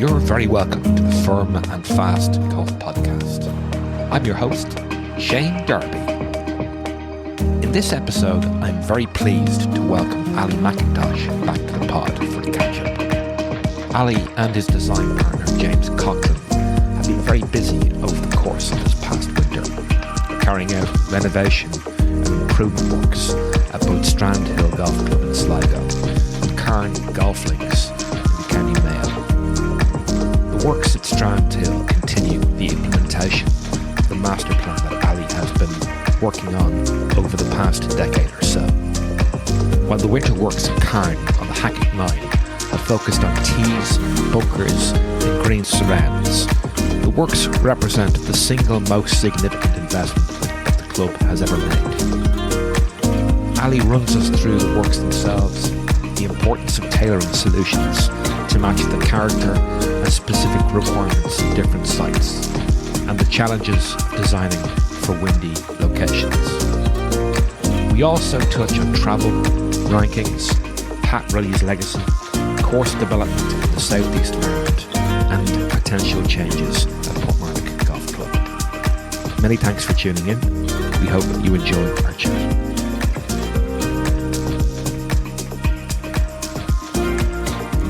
You're very welcome to the Firm and Fast Golf Podcast. I'm your host, Shane Derby. In this episode, I'm very pleased to welcome Ally McIntosh back to the pod for the catch-up. Ally and his design partner, James Coughlan, have been very busy over the course of this past winter, carrying out renovation and improvement works at both Strandhill Golf Club in Sligo and Carne Golf Links in County Mayo. The works at Strandhill continue the implementation of the masterplan that Ally has been working on over the past decade or so. While the winter works at Carne on the Hackett 9 have focused on tees, bunkers and green surrounds, the works represent the single most significant investment that the club has ever made. Ally runs us through the works themselves, the importance of tailoring solutions to match the character and specific requirements of different sites, and the challenges of designing for windy locations. We also touch on travel, rankings, Pat Ruddy's legacy, course development in the southeast of Ireland, and potential changes at Portmarnock Golf Club. Many thanks for tuning in. We hope you enjoy our chat.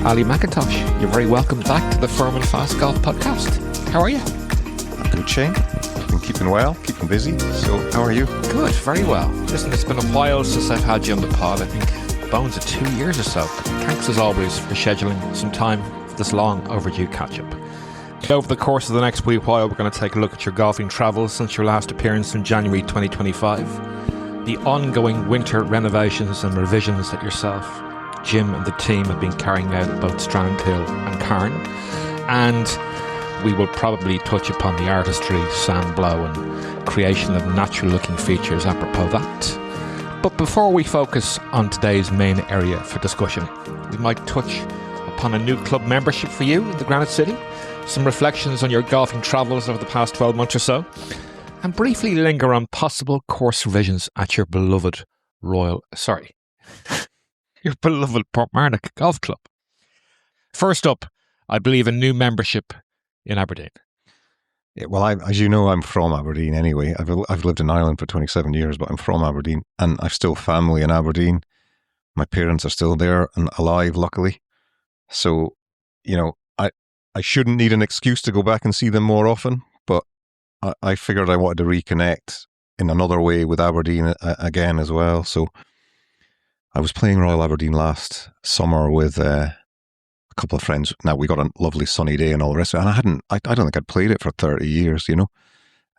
Ally McIntosh, you're very welcome back to the Firm and Fast Golf Podcast. How are you? I'm good, Shane. Been keeping well, keeping busy. So, how are you? Good, very well. Listen, it's been a while since I've had you on the pod. I think bones of 2 years or so. Thanks as always for scheduling some time for this long overdue catch-up. Over the course of the next wee while, we're going to take a look at your golfing travels since your last appearance in January 2025, the ongoing winter renovations and revisions that yourself, Jim and the team have been carrying out at both Strandhill and Carne, and we will probably touch upon the artistry, sand blow and creation of natural looking features apropos that. But before we focus on today's main area for discussion, we might touch upon a new club membership for you in the Granite City, some reflections on your golfing travels over the past 12 months or so, and briefly linger on possible course revisions at your beloved your beloved Portmarnock Golf Club. First up, I believe a new membership in Aberdeen. Yeah, well, as you know, I'm from Aberdeen anyway. I've lived in Ireland for 27 years, but I'm from Aberdeen, and I've still family in Aberdeen. My parents are still there and alive, luckily. So, you know, I shouldn't need an excuse to go back and see them more often, but I figured I wanted to reconnect in another way with Aberdeen again as well. So I was playing Royal Aberdeen last summer with a couple of friends. Now, we got a lovely sunny day and all the rest of it, and I don't think I'd played it for 30 years, you know.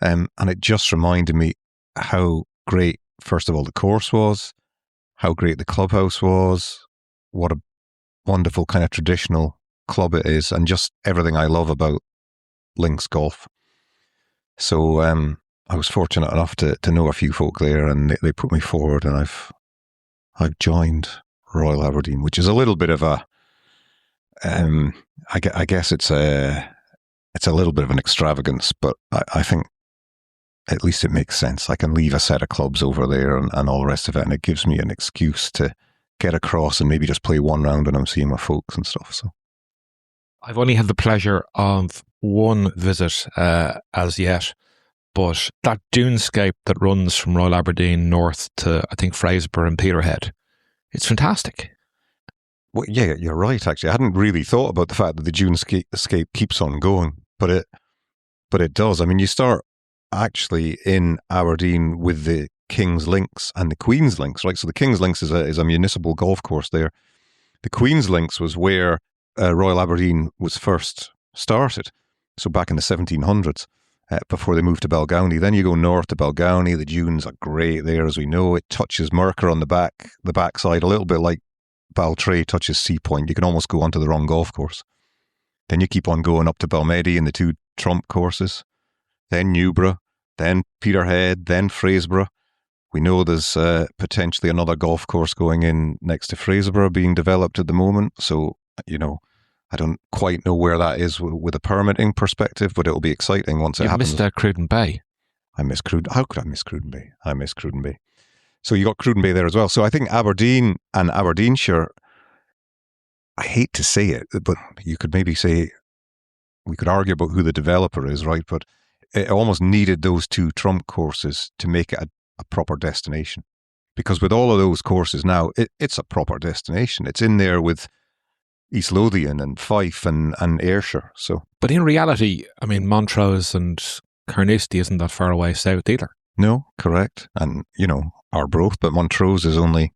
And it just reminded me how great, first of all, the course was, how great the clubhouse was, what a wonderful kind of traditional club it is, and just everything I love about links golf. So I was fortunate enough to know a few folk there, and they put me forward, and I've joined Royal Aberdeen, which is a little bit of a I guess it's a little bit of an extravagance, but I think at least it makes sense. I can leave a set of clubs over there and all the rest of it, and it gives me an excuse to get across and maybe just play one round when I'm seeing my folks and stuff. So I've only had the pleasure of one visit as yet, but that dunescape that runs from Royal Aberdeen north to, I think, Fraserburgh and Peterhead, it's fantastic. Well, yeah, you're right, actually. I hadn't really thought about the fact that the dunescape keeps on going, but it does. I mean, you start actually in Aberdeen with the King's Links and the Queen's Links, right? So the King's Links is a municipal golf course there. The Queen's Links was where Royal Aberdeen was first started, so back in the 1700s, before they moved to Balgownie. Then you go north to Balgownie. The dunes are great there, as we know. It touches Mercer on the backside, a little bit like Baltray touches Sea Point. You can almost go onto the wrong golf course. Then you keep on going up to Balmedy and the two Trump courses, then Newborough, then Peterhead, then Fraserburgh. We know there's potentially another golf course going in next to Fraserburgh being developed at the moment. So, you know, I don't quite know where that is with a permitting perspective, but it'll be exciting once it happens. You missed Cruden Bay. I miss Cruden. How could I miss Cruden Bay? I miss Cruden Bay. So you got Cruden Bay there as well. So I think Aberdeen and Aberdeenshire, I hate to say it, but you could maybe say we could argue about who the developer is, right? But it almost needed those 2 trump courses to make it a proper destination. Because with all of those courses now, it's a proper destination. It's in there with East Lothian and Fife and Ayrshire. So, but in reality, I mean, Montrose and Carnoustie isn't that far away south either. No, correct. And, Arbroath, but Montrose is only,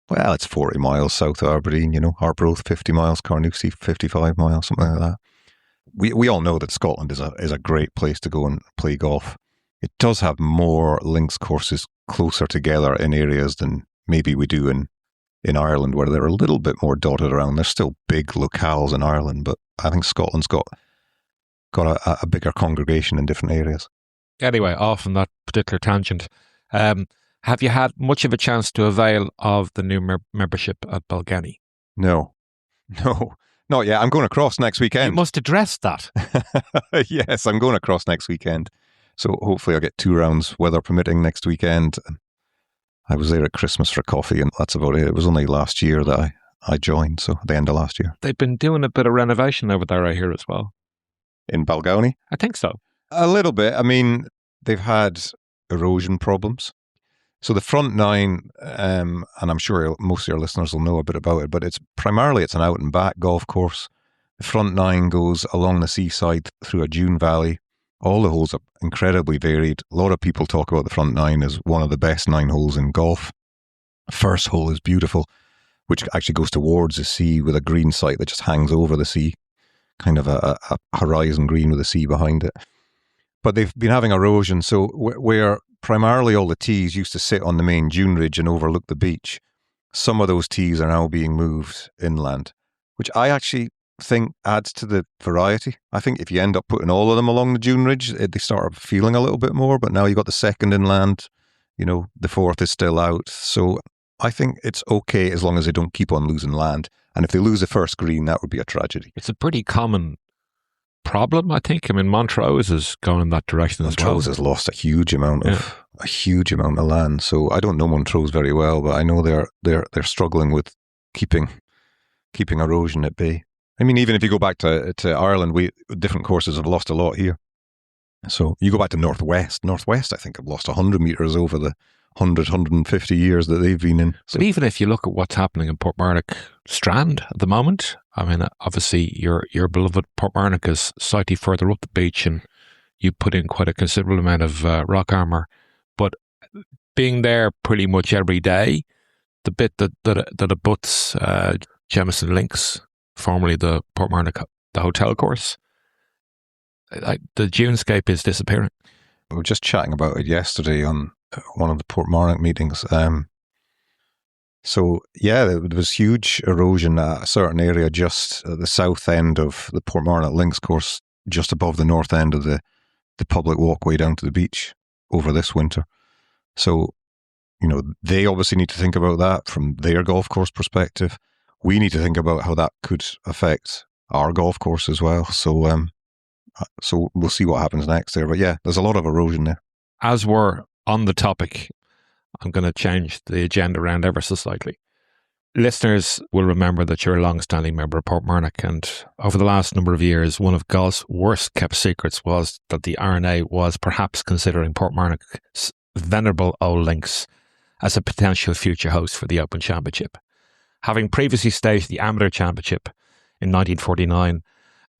well, it's 40 miles south of Aberdeen, Arbroath 50 miles, Carnoustie 55 miles, something like that. We all know that Scotland is a great place to go and play golf. It does have more links courses closer together in areas than maybe we do in Ireland, where they're a little bit more dotted around. There's still big locales in Ireland, but I think Scotland's got a bigger congregation in different areas. Anyway, off on that particular tangent, have you had much of a chance to avail of the new membership at Balgany? No, not yet. I'm going across next weekend. You must address that. Yes, I'm going across next weekend. So hopefully I'll get 2 rounds, weather permitting, next weekend. I was there at Christmas for coffee, and that's about it. It was only last year that I joined, so at the end of last year. They've been doing a bit of renovation over there, I hear, as well. In Balgownie? I think so. A little bit. I mean, they've had erosion problems. So the front 9, and I'm sure most of your listeners will know a bit about it, but it's an out and back golf course. The front 9 goes along the seaside through a dune valley. All the holes are incredibly varied. A lot of people talk about the front 9 as one of the best 9 holes in golf. First hole is beautiful, which actually goes towards the sea with a green site that just hangs over the sea, kind of a horizon green with the sea behind it. But they've been having erosion, so where primarily all the tees used to sit on the main dune ridge and overlook the beach, some of those tees are now being moved inland, which I actually think adds to the variety. I think if you end up putting all of them along the dune ridge, they start feeling a little bit more, but now you've got the second inland, the fourth is still out. So I think it's okay as long as they don't keep on losing land. And if they lose the first green, that would be a tragedy. It's a pretty common problem, I think. I mean, Montrose is going in that direction as well. Montrose has lost a huge amount of land. So I don't know Montrose very well, but I know they're struggling with keeping erosion at bay. I mean, even if you go back to Ireland, different courses have lost a lot here. So you go back to Northwest, I think, have lost 100 metres over the 150 years that they've been in. So. But even if you look at what's happening in Portmarnock Strand at the moment, I mean, obviously your beloved Portmarnock is slightly further up the beach and you put in quite a considerable amount of rock armour. But being there pretty much every day, the bit that abuts Jameson Links, formerly the Portmarnock, the hotel course, the dunescape is disappearing. We were just chatting about it yesterday on one of the Portmarnock meetings. So yeah, there was huge erosion at a certain area just at the south end of the Portmarnock Links course, just above the north end of the public walkway down to the beach over this winter. So, they obviously need to think about that from their golf course perspective. We need to think about how that could affect our golf course as well. So we'll see what happens next there. But yeah, there's a lot of erosion there. As we're on the topic, I'm going to change the agenda around ever so slightly. Listeners will remember that you're a long-standing member of Portmarnock, and over the last number of years, one of golf's worst-kept secrets was that the R&A was perhaps considering Portmarnock's venerable old links as a potential future host for the Open Championship. Having previously staged the Amateur Championship in 1949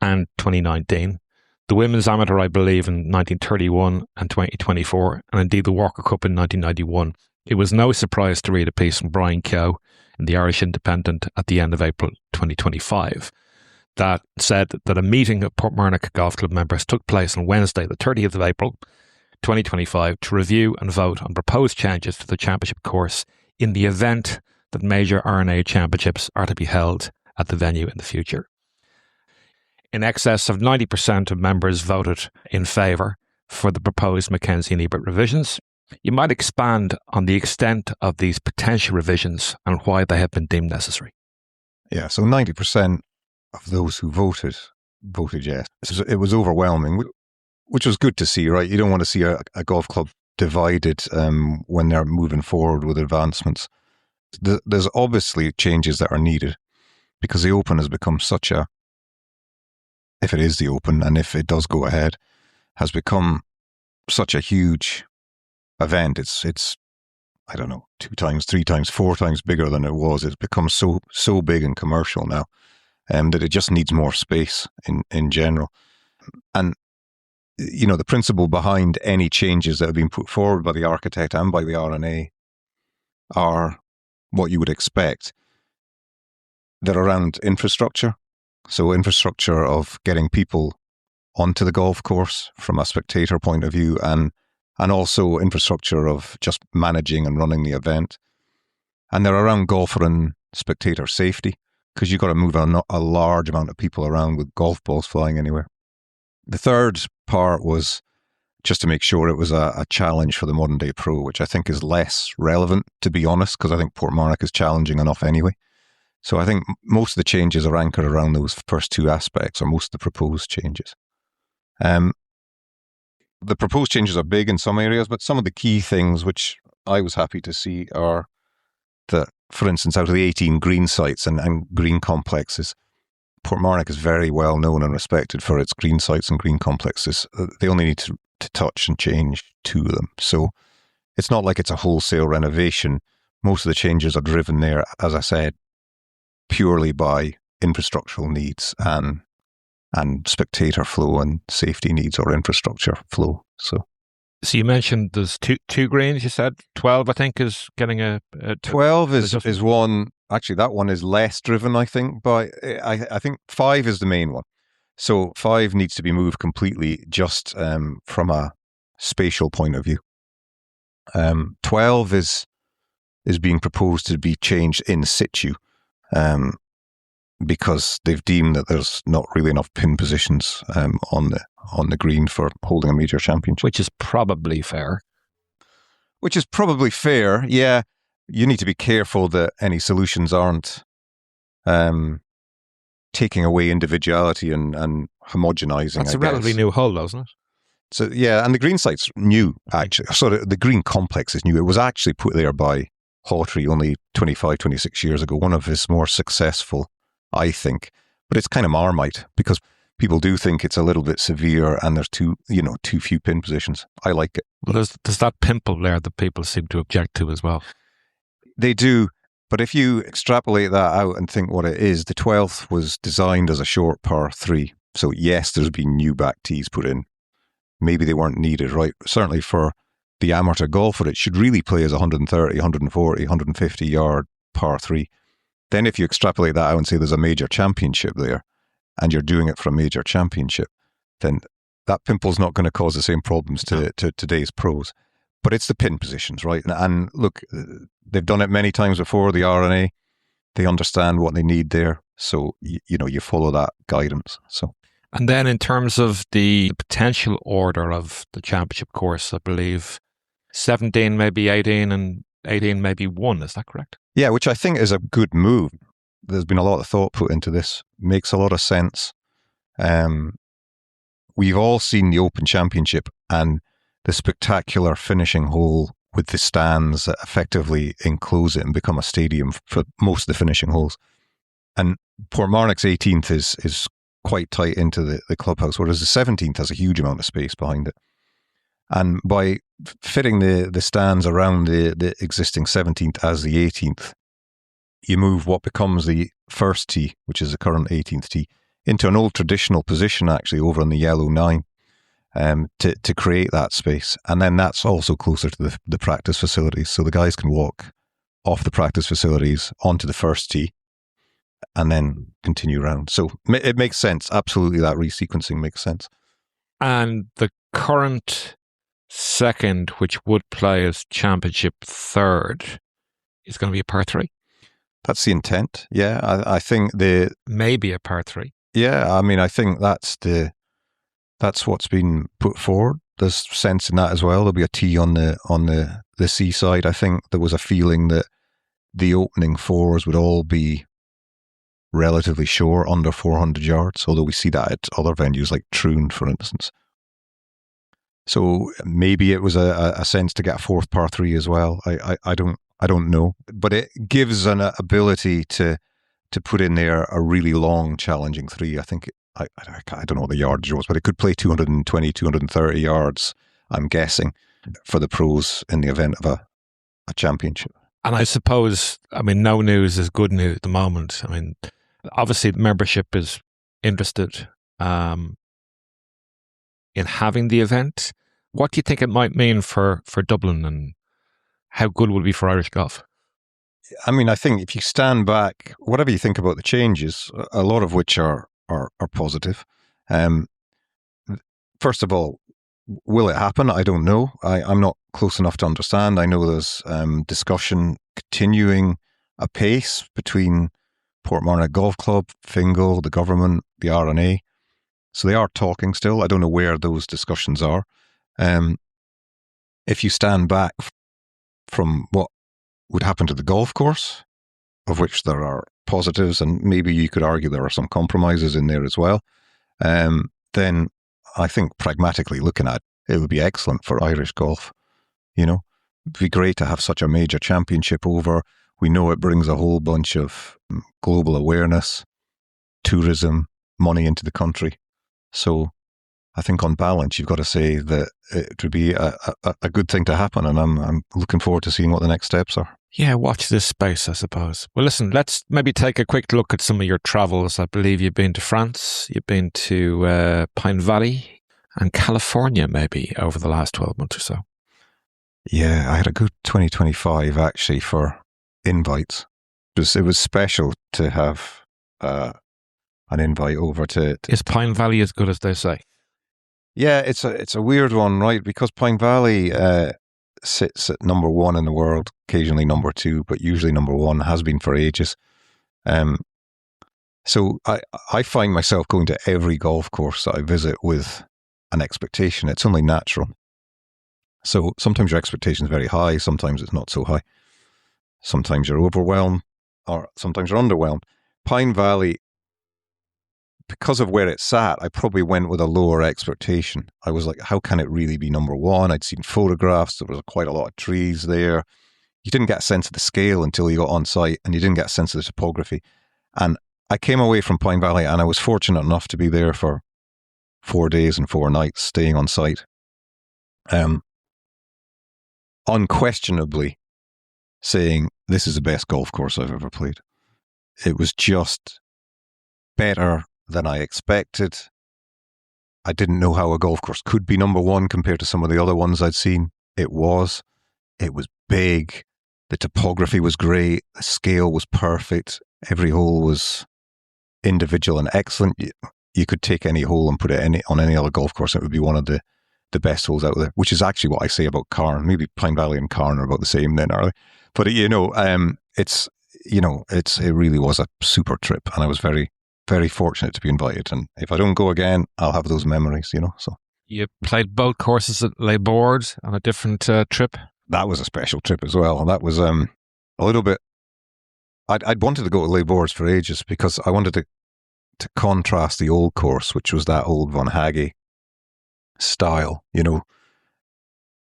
and 2019, the Women's Amateur, I believe, in 1931 and 2024, and indeed the Walker Cup in 1991, it was no surprise to read a piece from Brian Keogh in the Irish Independent at the end of April 2025 that said that a meeting of Portmarnock Golf Club members took place on Wednesday, the 30th of April 2025, to review and vote on proposed changes to the championship course in the event that major R&A championships are to be held at the venue in the future. In excess of 90% of members voted in favour for the proposed Mackenzie and Ebert revisions. You might expand on the extent of these potential revisions and why they have been deemed necessary. Yeah, so 90% of those who voted yes. It was overwhelming, which was good to see, right? You don't want to see a golf club divided when they're moving forward with advancements. There's obviously changes that are needed because the Open has become such a if it is the Open and if it does go ahead, has become such a huge event. It's I don't know, 2 times, 3 times, 4 times bigger than it was. It's become so big and commercial now, that it just needs more space in general. And the principle behind any changes that have been put forward by the architect and by the R&A are what you would expect. They're around infrastructure. So infrastructure of getting people onto the golf course from a spectator point of view, and also infrastructure of just managing and running the event. And they're around golfer and spectator safety, because you've got to move a large amount of people around with golf balls flying anywhere. The third part was just to make sure it was a challenge for the modern day pro, which I think is less relevant, to be honest, because I think Portmarnock is challenging enough anyway. So I think most of the changes are anchored around those first 2 aspects, or most of the proposed changes. The proposed changes are big in some areas, but some of the key things which I was happy to see are that, for instance, out of the 18 green sites and green complexes, Portmarnock is very well known and respected for its green sites and green complexes. They only need to touch and change 2 of them. So it's not like it's a wholesale renovation. Most of the changes are driven there, as I said, purely by infrastructural needs and spectator flow and safety needs, or infrastructure flow. So you mentioned there's two greens, you said 12, I think, is getting a 12 is one. Actually, that one is less driven, I think, but I think 5 is the main one. So 5 needs to be moved completely, just from a spatial point of view. 12 is being proposed to be changed in situ, because they've deemed that there's not really enough pin positions on the green for holding a major championship. Which is probably fair. Yeah. You need to be careful that any solutions aren't taking away individuality and homogenizing. That's a relatively new hole, though, isn't it? So, yeah, and the green site's new, actually. So the green complex is new. It was actually put there by Hawtrey only 25, 26 years ago, one of his more successful, I think. But it's kind of Marmite, because people do think it's a little bit severe and there's too few pin positions. I like it. Well, there's that pimple there that people seem to object to as well. They do, but if you extrapolate that out and think what it is, the 12th was designed as a short par 3. So yes, there's been new back tees put in. Maybe they weren't needed, right? Certainly for the amateur golfer, it should really play as 130, 140, 150 yard par 3. Then if you extrapolate that out and say there's a major championship there, and you're doing it for a major championship, then that pimple's not going to cause the same problems to today's pros. But it's the pin positions, right? And look, they've done it many times before, the R&A. They understand what they need there. So, you follow that guidance. So, and then in terms of the potential order of the championship course, I believe 17, maybe 18, and 18, maybe 1. Is that correct? Yeah, which I think is a good move. There's been a lot of thought put into this. Makes a lot of sense. We've all seen the Open Championship and the spectacular finishing hole with the stands that effectively enclose it and become a stadium for most of the finishing holes. And Portmarnock's 18th is quite tight into the clubhouse, whereas the 17th has a huge amount of space behind it. And by fitting the stands around the existing 17th as the 18th, you move what becomes the first tee, which is the current 18th tee, into an old traditional position, actually, over on the yellow 9. To create that space. And then that's also closer to the practice facilities. So the guys can walk off the practice facilities onto the first tee and then continue around. So it makes sense. Absolutely, that resequencing makes sense. And the current second, which would play as championship third, is going to be a par 3? That's the intent. Yeah, I think maybe a par 3. Yeah, I mean, I think that's what's been put forward. There's sense in that as well. There'll be a tee on the seaside. I think there was a feeling that the opening 4s would all be relatively short, under 400 yards, although we see that at other venues like Troon, for instance. So maybe it was a sense to get a 4th par 3 as well. I don't know, but it gives an ability to put in there a really long, challenging 3. I think I don't know what the yardage was, but it could play 220, 230 yards, I'm guessing, for the pros in the event of a championship. And I suppose, no news is good news at the moment. Obviously, the membership is interested in having the event. What do you think it might mean for Dublin, and how good will it be for Irish golf? I think if you stand back, whatever you think about the changes, a lot of which are positive. First of all, will it happen? I don't know. I'm not close enough to understand. I know there's discussion continuing apace between Portmarnock Golf Club, Fingal, the government, the R&A. So they are talking still. I don't know where those discussions are. If you stand back from what would happen to the golf course, of which there are positives, and maybe you could argue there are some compromises in there as well, then I think pragmatically looking at it would be excellent for Irish golf. It'd be great to have such a major championship over. We know it brings a whole bunch of global awareness, tourism, money into the country. So I think on balance, you've got to say that it would be a good thing to happen, and I'm looking forward to seeing what the next steps are. Yeah, watch this space, I suppose. Well, listen, let's maybe take a quick look at some of your travels. I believe you've been to France, you've been to Pine Valley and California maybe over the last 12 months or so. Yeah, I had a good 2025 actually for invites. It was special to have an invite over to... Is Pine Valley as good as they say? Yeah, it's a weird one, right? Because Pine Valley sits at number one in the world, occasionally number two, but usually number one, has been for ages. So I find myself going to every golf course that I visit with an expectation. It's only natural. So sometimes your expectation is very high, sometimes it's not so high. Sometimes you're overwhelmed, or sometimes you're underwhelmed. Pine Valley, because of where it sat, I probably went with a lower expectation. I was like, how can it really be number one? I'd seen photographs. There was quite a lot of trees there. You didn't get a sense of the scale until you got on site, and you didn't get a sense of the topography. And I came away from Pine Valley, and I was fortunate enough to be there for 4 days and 4 nights staying on site. Unquestionably saying, this is the best golf course I've ever played. It was just better than I expected. I didn't know how a golf course could be number one compared to some of the other ones I'd seen. It was big. The topography was great. The scale was perfect. Every hole was individual and excellent. You could take any hole and put it on any other golf course. It would be one of the best holes out there, which is actually what I say about Carne. Maybe Pine Valley and Carne are about the same then, are they? But it really was a super trip, and I was very, very fortunate to be invited. And if I don't go again, I'll have those memories, So you played both courses at Les Bordes on a different trip. That was a special trip as well. And that was a little bit. I'd wanted to go to Les Bordes for ages because I wanted to contrast the old course, which was that old Von Hage style,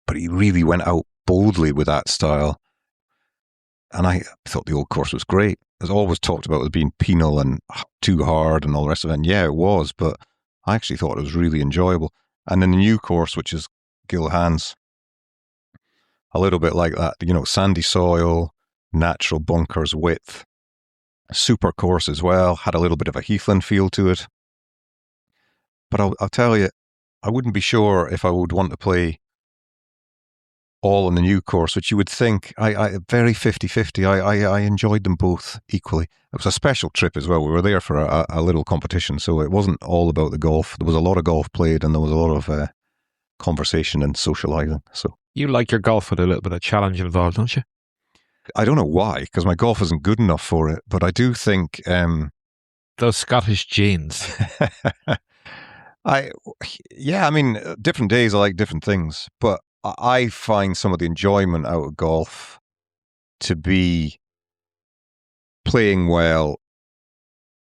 But he really went out boldly with that style. And I thought the old course was great. It was always talked about as being penal and too hard and all the rest of it. And yeah, it was, but I actually thought it was really enjoyable. And then the new course, which is Gilhan's, a little bit like that, sandy soil, natural bunkers, width, super course as well, had a little bit of a Heathland feel to it. But I'll tell you, I wouldn't be sure if I would want to play all on the new course, which you would think, I very 50-50. I enjoyed them both equally. It was a special trip as well. We were there for a little competition, so it wasn't all about the golf. There was a lot of golf played, and there was a lot of conversation and socialising. So you like your golf with a little bit of challenge involved, don't you? I don't know why, because my golf isn't good enough for it, but I do think... those Scottish genes. Different days I like different things, but I find some of the enjoyment out of golf to be playing well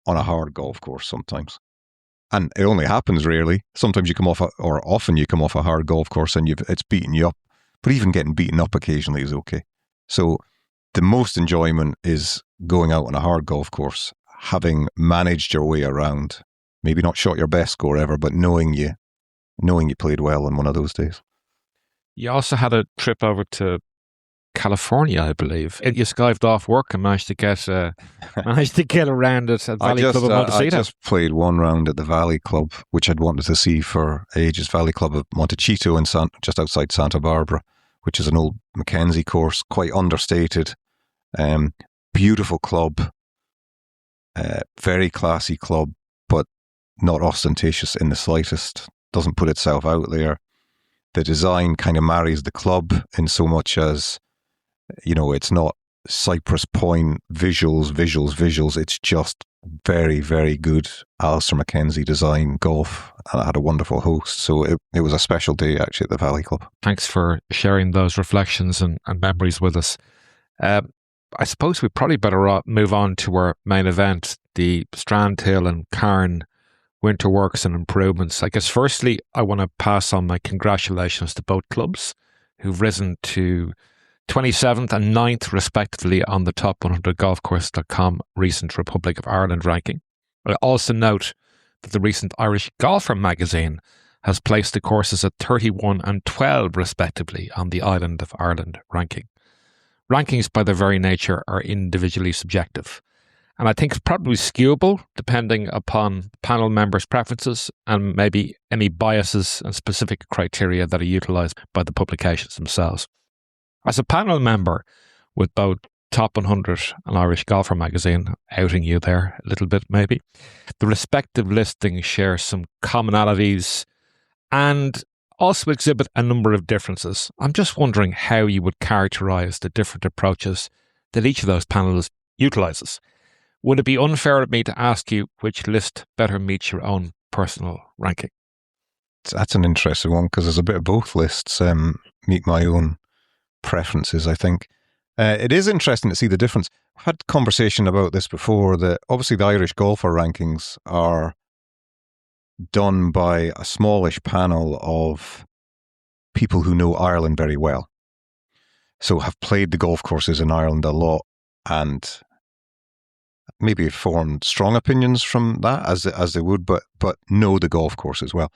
on a hard golf course sometimes. And it only happens rarely. Sometimes you come off, or often you come off a hard golf course and it's beaten you up. But even getting beaten up occasionally is okay. So the most enjoyment is going out on a hard golf course, having managed your way around maybe not shot your best score ever, but knowing you played well on one of those days. You also had a trip over to California, I believe. You skived off work and managed to get around at Valley Club of Montecito. I just played one round at the Valley Club, which I'd wanted to see for ages. Valley Club of Montecito just outside Santa Barbara, which is an old Mackenzie course, quite understated. Beautiful club, very classy club, but not ostentatious in the slightest. Doesn't put itself out there. The design kind of marries the club in so much as, it's not Cypress Point visuals. It's just very, very good Alistair Mackenzie design golf. And I had a wonderful host. So it was a special day actually at the Valley Club. Thanks for sharing those reflections and memories with us. I suppose we probably better move on to our main event, the Strandhill and Carne Winter Works and Improvements. I guess firstly, I want to pass on my congratulations to both clubs who've risen to 27th and 9th respectively on the top 100golfcourse.com recent Republic of Ireland ranking. I also note that the recent Irish Golfer magazine has placed the courses at 31 and 12 respectively on the Island of Ireland ranking. Rankings by their very nature are individually subjective, and I think it's probably skewable depending upon panel members' preferences and maybe any biases and specific criteria that are utilised by the publications themselves. As a panel member with both Top 100 and Irish Golfer magazine, outing you there a little bit maybe, the respective listings share some commonalities and also exhibit a number of differences. I'm just wondering how you would characterise the different approaches that each of those panels utilises. Would it be unfair of me to ask you which list better meets your own personal ranking? That's an interesting one because there's a bit of both lists meet my own preferences, I think. It is interesting to see the difference. I've had conversation about this before, that obviously the Irish Golfer rankings are done by a smallish panel of people who know Ireland very well. So have played the golf courses in Ireland a lot and maybe have formed strong opinions from that as they would, but know the golf course as well.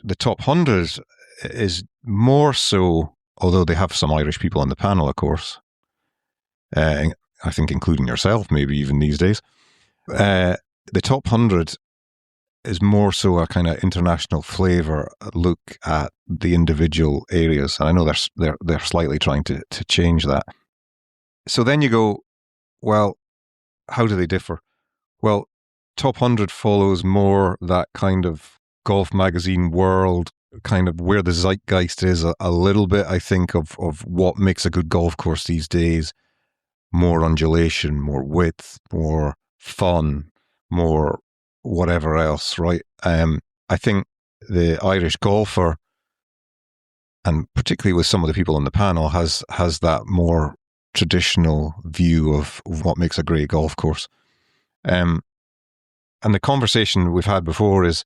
The top 100 is more so, although they have some Irish people on the panel, of course, I think including yourself, maybe even these days. The top 100 is more so a kind of international flavour look at the individual areas. And I know they're slightly trying to change that. So then you go, well, how do they differ? Well, top 100 follows more that kind of golf magazine world, kind of where the zeitgeist is a little bit, I think, of what makes a good golf course these days. More undulation, more width, more fun, more whatever else, right? I think the Irish Golfer, and particularly with some of the people on the panel, has that more traditional view of what makes a great golf course. And the conversation we've had before is,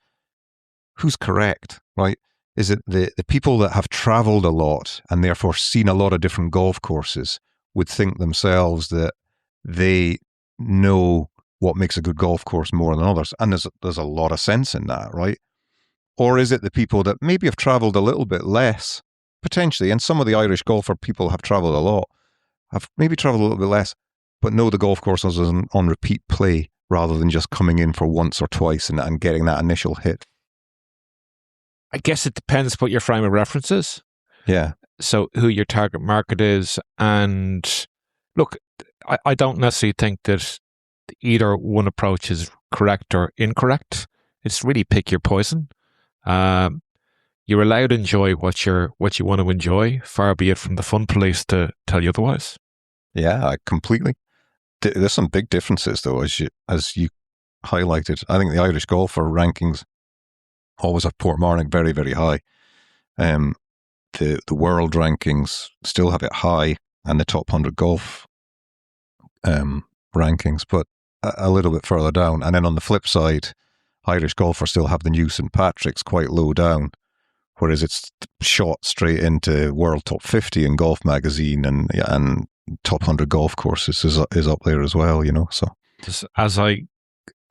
who's correct, right? Is it the people that have travelled a lot and therefore seen a lot of different golf courses would think themselves that they know what makes a good golf course more than others? And there's a lot of sense in that, right? Or is it the people that maybe have travelled a little bit less, potentially, and some of the Irish golfer people have travelled a lot, have maybe travelled a little bit less, but know the golf courses on repeat play rather than just coming in for once or twice and getting that initial hit? I guess it depends what your frame of reference is. Yeah. So who your target market is. And look, I don't necessarily think that either one approach is correct or incorrect. It's really pick your poison. You're allowed to enjoy what you want to enjoy, far be it from the fun police to tell you otherwise. Yeah, completely. There's some big differences though, as you highlighted. I think the Irish Golfer rankings always have Portmarnock very, very high. The world rankings still have it high, and the top 100 golf rankings, but a little bit further down. And then on the flip side, Irish Golfer still have the New St. Patrick's quite low down, whereas it's shot straight into World Top 50 in Golf Magazine, and top 100 golf courses is up there as well, So as I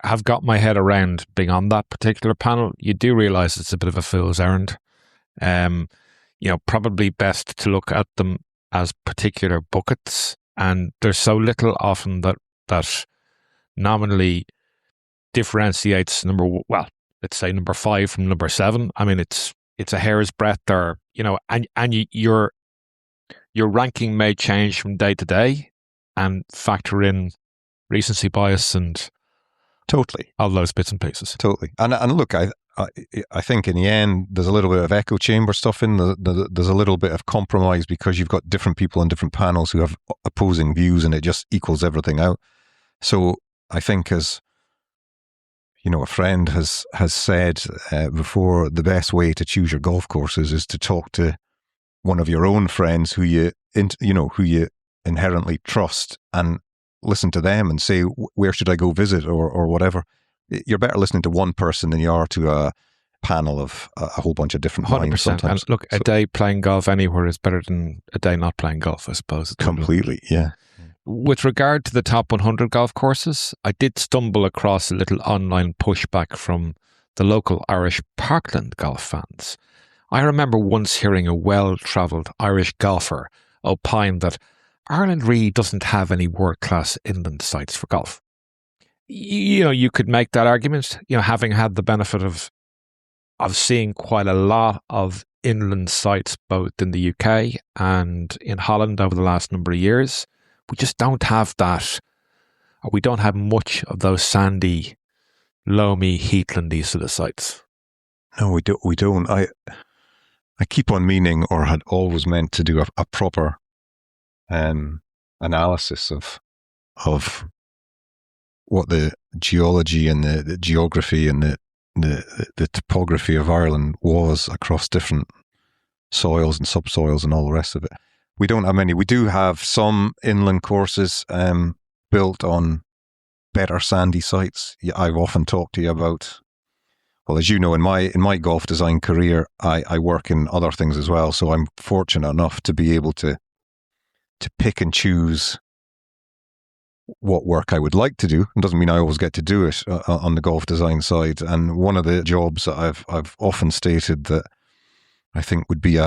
have got my head around being on that particular panel, you do realise it's a bit of a fool's errand. Probably best to look at them as particular buckets, and there's so little often that nominally differentiates let's say number 5 from number 7. I mean, it's a hair's breadth there, and your ranking may change from day to day and factor in recency bias and totally all those bits and pieces. Totally. And look, I think in the end, there's a little bit of echo chamber stuff in there's a little bit of compromise because you've got different people on different panels who have opposing views, and it just equals everything out. So I think, as a friend has said before, the best way to choose your golf courses is to talk to one of your own friends who you inherently trust and listen to them and say, where should I go visit or whatever. You're better listening to one person than you are to a panel of a whole bunch of different 100%. minds sometimes. And look, a day playing golf anywhere is better than a day not playing golf, I suppose. Completely, yeah. With regard to the top 100 golf courses, I did stumble across a little online pushback from the local Irish Parkland golf fans. I remember once hearing a well-travelled Irish golfer opine that Ireland really doesn't have any world-class inland sites for golf. You could make that argument, having had the benefit of seeing quite a lot of inland sites both in the UK and in Holland over the last number of years. We just don't have that, or we don't have much of those sandy, loamy, heathlandy sort of sites. No, we don't. I keep on meaning, or had always meant to do a proper analysis of what the geology and the geography and the topography of Ireland was across different soils and subsoils and all the rest of it. We don't have many. We do have some inland courses built on better sandy sites. I've often talked to you about, well, as you know, in my golf design career, I work in other things as well. So I'm fortunate enough to be able to pick and choose what work I would like to do. It doesn't mean I always get to do it on the golf design side. And one of the jobs that I've often stated that I think would be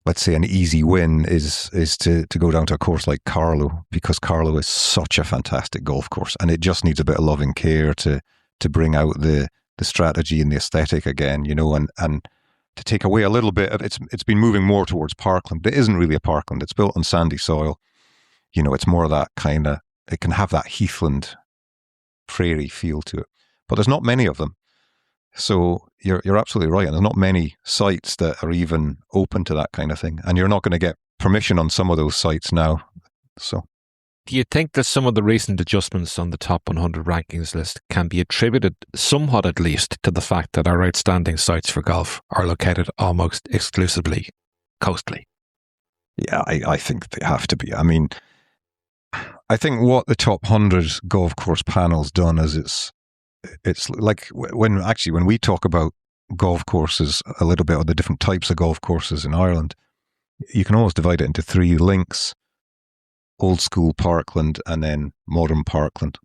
let's say an easy win is to go down to a course like Carlow, because Carlow is such a fantastic golf course, and it just needs a bit of loving care to bring out the strategy and the aesthetic again, and to take away a little bit of it's been moving more towards parkland. It isn't really a parkland. It's built on sandy soil. It's more of that kind of, it can have that heathland prairie feel to it, but there's not many of them. So you're absolutely right. And there's not many sites that are even open to that kind of thing. And you're not going to get permission on some of those sites now. So, do you think that some of the recent adjustments on the top 100 rankings list can be attributed, somewhat at least, to the fact that our outstanding sites for golf are located almost exclusively coastally? Yeah, I think they have to be. I mean, I think what the top 100 golf course panel's done is it's like when we talk about golf courses a little bit, or the different types of golf courses in Ireland, you can always divide it into 3 links: old school parkland and then modern parkland.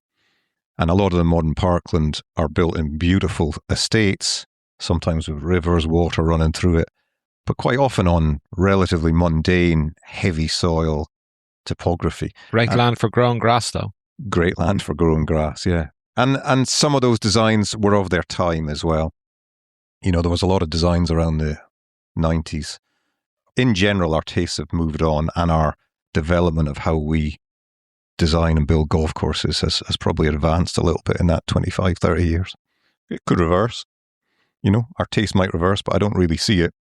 And a lot of the modern parkland are built in beautiful estates, sometimes with rivers, water running through it, but quite often on relatively mundane, heavy soil topography. Great land for growing grass, though. Great land for growing grass, yeah. And some of those designs were of their time as well. There was a lot of designs around the 90s. In general, our tastes have moved on, and our development of how we design and build golf courses has probably advanced a little bit in that 25, 30 years. It could reverse. Our taste might reverse, but I don't really see it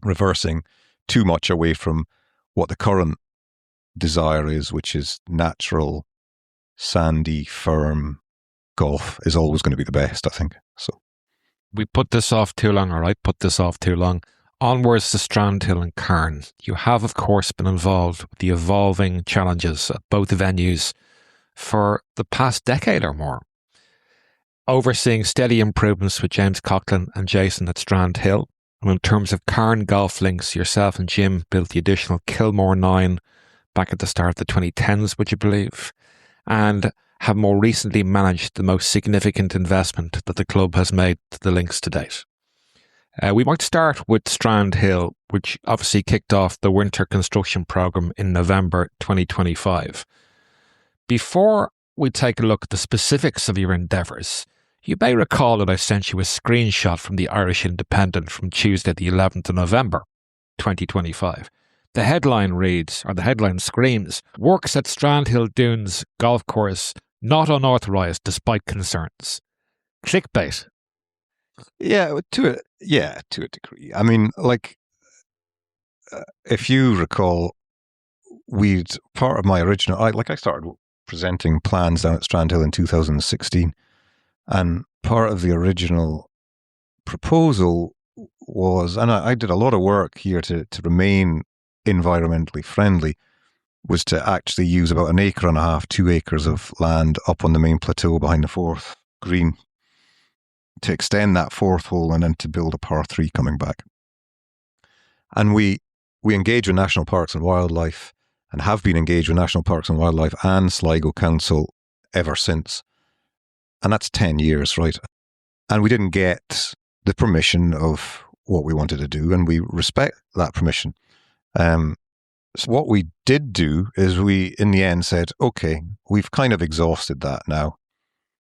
reversing too much away from what the current desire is, which is natural, sandy, firm golf is always going to be the best, I think. So we put this off too long, or I put this off too long. Onwards to Strandhill and Carne. You have, of course, been involved with the evolving challenges at both venues for the past decade or more, overseeing steady improvements with James Coughlan and Jason at Strandhill. And in terms of Carne Golf Links, yourself and Jim built the additional Kilmore 9 back at the start of the 2010s, would you believe? And have more recently managed the most significant investment that the club has made to the links to date. We might start with Strandhill, which obviously kicked off the winter construction programme in November 2025. Before we take a look at the specifics of your endeavours, you may recall that I sent you a screenshot from the Irish Independent from Tuesday the 11th of November 2025. The headline reads, or the headline screams, "Works at Strandhill Dunes Golf Course not unauthorised despite concerns." Clickbait. Yeah, to a degree. I mean, like, if you recall, part of my original, I started presenting plans down at Strandhill in 2016, and part of the original proposal was, and I did a lot of work here to remain environmentally friendly, was to actually use about 1.5 acres, 2 acres of land up on the main plateau behind the fourth green to extend that fourth hole and then to build a par 3 coming back. And we engage with National Parks and Wildlife and have been engaged with National Parks and Wildlife and Sligo Council ever since. And that's 10 years, right? And we didn't get the permission of what we wanted to do, and we respect that permission. So what we did do is we, in the end, said, okay, we've kind of exhausted that now.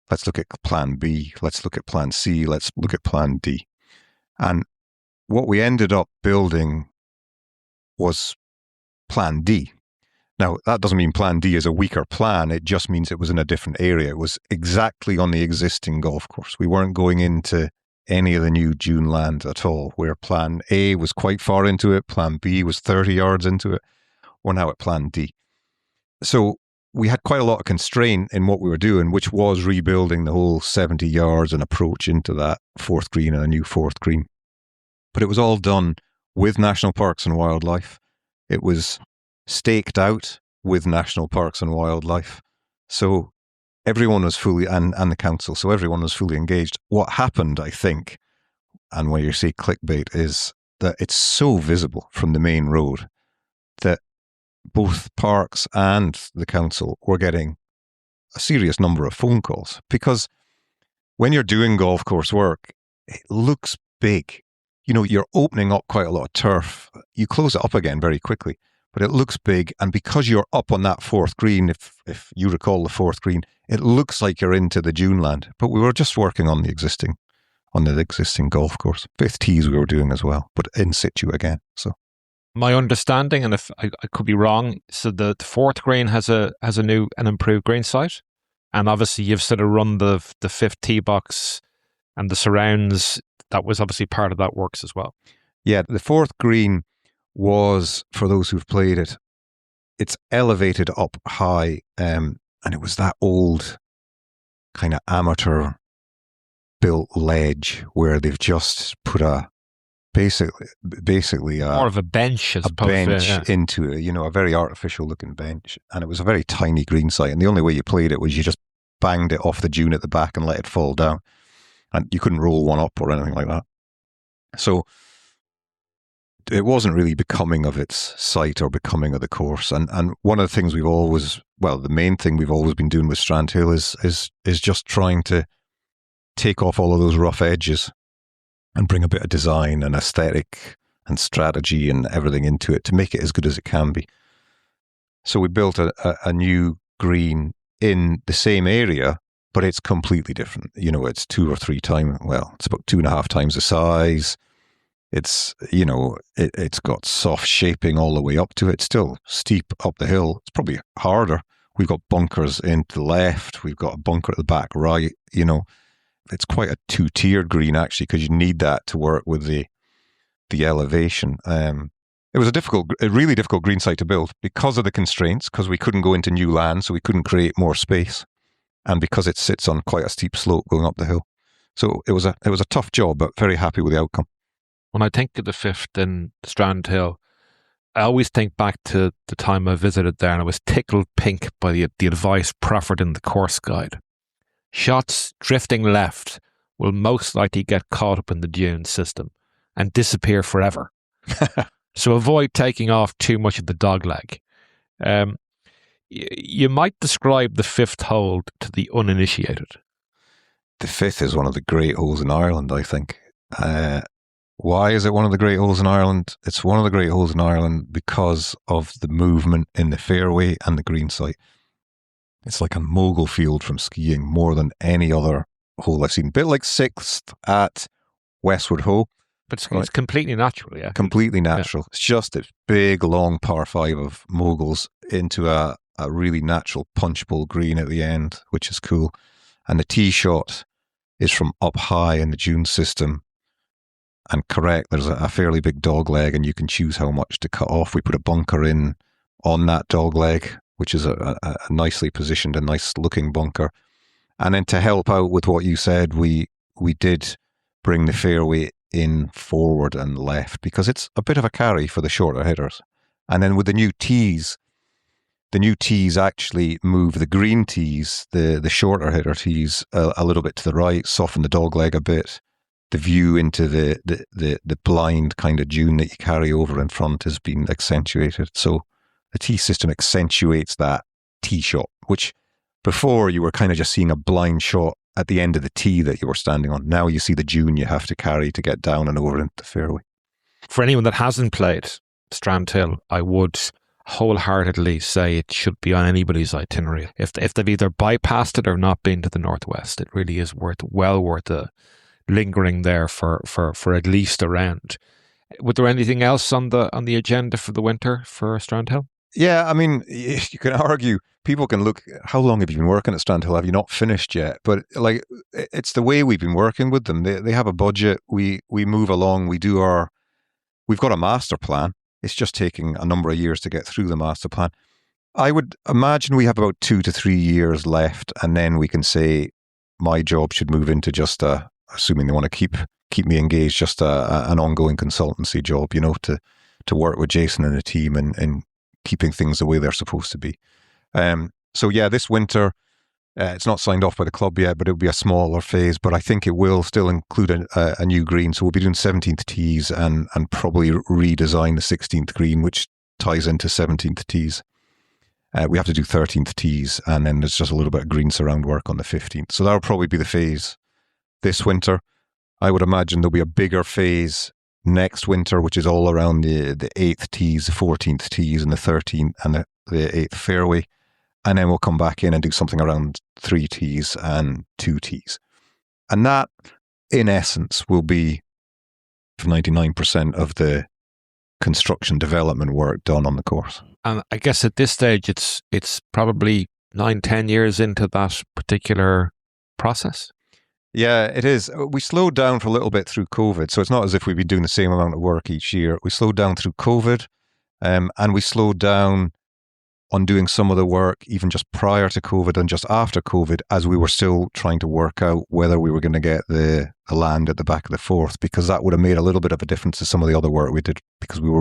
Let's look at plan B, let's look at plan C, let's look at plan D. And what we ended up building was plan D. Now, that doesn't mean plan D is a weaker plan, it just means it was in a different area. It was exactly on the existing golf course. We weren't going into any of the new dune land at all, where plan A was quite far into it, plan B was 30 yards into it. We're now at plan D. So we had quite a lot of constraint in what we were doing, which was rebuilding the whole 70 yards and approach into that fourth green and a new fourth green. But it was all done with National Parks and Wildlife. It was staked out with National Parks and Wildlife. So everyone was fully, and the council, so everyone was fully engaged. What happened, I think, and when you say clickbait, is that it's so visible from the main road that both parks and the council were getting a serious number of phone calls, because when you're doing golf course work, it looks big. You know, you're opening up quite a lot of turf. You close it up again very quickly, but it looks big. And because you're up on that fourth green, if you recall the fourth green, it looks like you're into the dune land. But we were just working on the existing golf course. 5th tees we were doing as well, but in situ again. So my understanding, and if I could be wrong, so the fourth green has an improved green site, and obviously you've sort of run the 5th tee box and the surrounds. That was obviously part of that works as well. Yeah, the fourth green was, for those who've played it, it's elevated up high, and it was that old kind of amateur built ledge where they've just put basically more of a bench, into it, a very artificial looking bench. And it was a very tiny green site. And the only way you played it was you just banged it off the dune at the back and let it fall down. And you couldn't roll one up or anything like that. So it wasn't really becoming of its site or becoming of the course. And one of the things the main thing we've always been doing with Strandhill is just trying to take off all of those rough edges and bring a bit of design and aesthetic and strategy and everything into it to make it as good as it can be. So we built a new green in the same area, but it's completely different. It's 2 or 3 times, it's about 2.5 times the size. It's, it's got soft shaping all the way up to it. It's still steep up the hill. It's probably harder. We've got bunkers into the left. We've got a bunker at the back right, It's quite a 2-tiered green, actually, because you need that to work with the elevation. It was a really difficult green site to build because of the constraints, because we couldn't go into new land, so we couldn't create more space, and because it sits on quite a steep slope going up the hill. So it was a tough job, but very happy with the outcome. When I think of the 5th in Strandhill, I always think back to the time I visited there, and I was tickled pink by the advice proffered in the course guide. Shots drifting left will most likely get caught up in the dune system and disappear forever. So avoid taking off too much of the dogleg. You might describe the fifth hole to the uninitiated. The fifth is one of the great holes in Ireland, I think. Why is it one of the great holes in Ireland? It's one of the great holes in Ireland because of the movement in the fairway and the green site. It's like a mogul field from skiing more than any other hole I've seen. A bit like sixth at Westward Ho. But it's completely natural, yeah. Completely natural. Yeah. It's just this big, long par 5 of moguls into a really natural punch bowl green at the end, which is cool. And the tee shot is from up high in the dune system. And correct, there's a fairly big dog leg, and you can choose how much to cut off. We put a bunker in on that dog leg, which is a nicely positioned, a nice looking bunker. And then to help out with what you said, we did bring the fairway in forward and left because it's a bit of a carry for the shorter hitters. And then with the new tees actually move the green tees, the shorter hitter tees, a little bit to the right, soften the dog leg a bit. The view into the blind kind of dune that you carry over in front has been accentuated. So the tee system accentuates that tee shot, which before you were kind of just seeing a blind shot at the end of the tee that you were standing on. Now you see the dune you have to carry to get down and over into the fairway. For anyone that hasn't played Strandhill, I would wholeheartedly say it should be on anybody's itinerary. If they've either bypassed it or not been to the northwest, it really is well worth lingering there for at least a round. Was there anything else on the agenda for the winter for Strandhill? Yeah, I mean, you can argue, people can look, how long have you been working at Strandhill? Have you not finished yet? But like, it's the way we've been working with them. They have a budget. We move along. We've got a master plan. It's just taking a number of years to get through the master plan. I would imagine we have about 2 to 3 years left, and then we can say my job should move into just assuming they want to keep me engaged, just an ongoing consultancy job, to work with Jason and the team and keeping things the way they're supposed to be. So yeah, this winter, it's not signed off by the club yet, but it'll be a smaller phase, but I think it will still include a new green. So we'll be doing 17th tees and probably redesign the 16th green, which ties into 17th tees. We have to do 13th tees, and then there's just a little bit of green surround work on the 15th. So that'll probably be the phase this winter. I would imagine there'll be a bigger phase next winter, which is all around the 8th tees, the 14th tees, and the 13th and the 8th fairway. And then we'll come back in and do something around 3 tees and 2 tees. And that, in essence, will be 99% of the construction development work done on the course. And I guess at this stage, it's probably 9-10 years into that particular process. Yeah, it is. We slowed down for a little bit through COVID, so it's not as if we've been doing the same amount of work each year. We slowed down through COVID, and we slowed down on doing some of the work even just prior to COVID and just after COVID, as we were still trying to work out whether we were going to get the land at the back of the fourth, because that would have made a little bit of a difference to some of the other work we did, because we were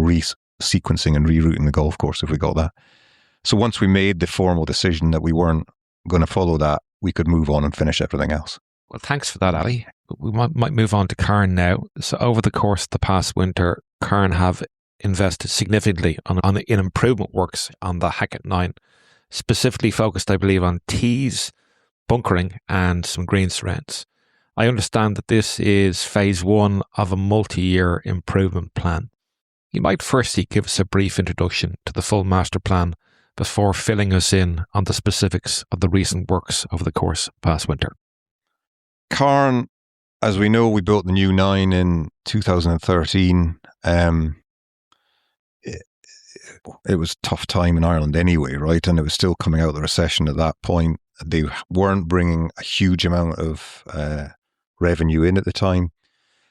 sequencing and rerouting the golf course if we got that. So once we made the formal decision that we weren't going to follow that, we could move on and finish everything else. Well, thanks for that, Ali. We might move on to Carne now. So over the course of the past winter, Carne have invested significantly in improvement works on the Hackett 9, specifically focused, I believe, on tees, bunkering, and some green surrounds. I understand that this is phase 1 of a multi-year improvement plan. You might firstly give us a brief introduction to the full master plan before filling us in on the specifics of the recent works over the course of past winter. Carne, as we know, we built the new 9 in 2013. It was a tough time in Ireland anyway, right? And it was still coming out of the recession at that point. They weren't bringing a huge amount of revenue in at the time.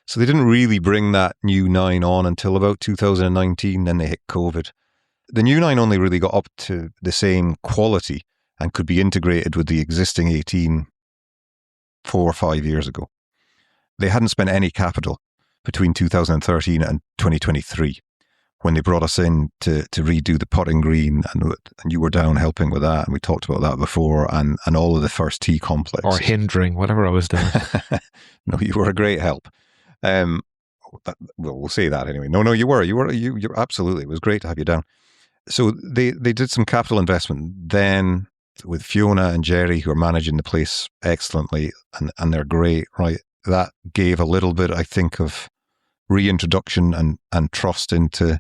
So they didn't really bring that new 9 on until about 2019. Then they hit COVID. The new 9 only really got up to the same quality and could be integrated with the existing 18 4 or 5 years ago. They hadn't spent any capital between 2013 and 2023 when they brought us in to redo the putting green, and you were down helping with that, and we talked about that before, and all of the first tee complex. Or hindering, whatever I was doing. No, you were a great help. We'll say that anyway. No, you were absolutely. It was great to have you down. So they did some capital investment then with Fiona and Jerry, who are managing the place excellently, and they're great, right? That gave a little bit, I think, of reintroduction and trust into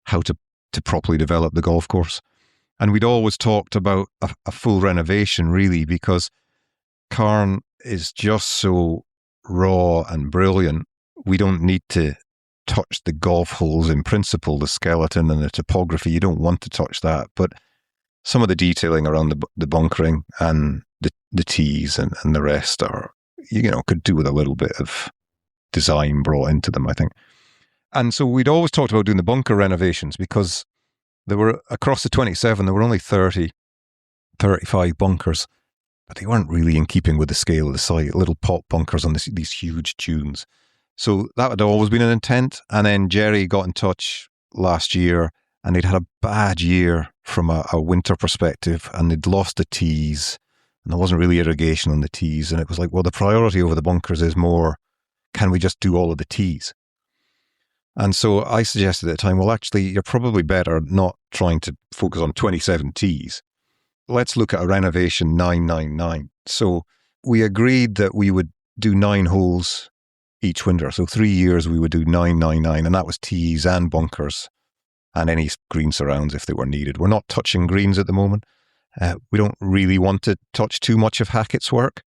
how to properly develop the golf course. And we'd always talked about a full renovation, really, because Carne is just so raw and brilliant. We don't need to touch the golf holes in principle, the skeleton and the topography. You don't want to touch that. But some of the detailing around the bunkering and the tees and the rest are, could do with a little bit of design brought into them, I think. And so we'd always talked about doing the bunker renovations because there were, across the 27, there were only 30, 35 bunkers, but they weren't really in keeping with the scale of the site, little pop bunkers on these huge dunes. So that had always been an intent. And then Jerry got in touch last year and they'd had a bad year from a winter perspective and they'd lost the tees and there wasn't really irrigation on the tees. And it was like, well, the priority over the bunkers is more, can we just do all of the tees? And so I suggested at the time, well, actually, you're probably better not trying to focus on 27 tees. Let's look at a renovation 999. So we agreed that we would do 9 holes each winter. So 3 years we would do 999, and that was tees and bunkers and any green surrounds if they were needed. We're not touching greens at the moment. We don't really want to touch too much of Hackett's work.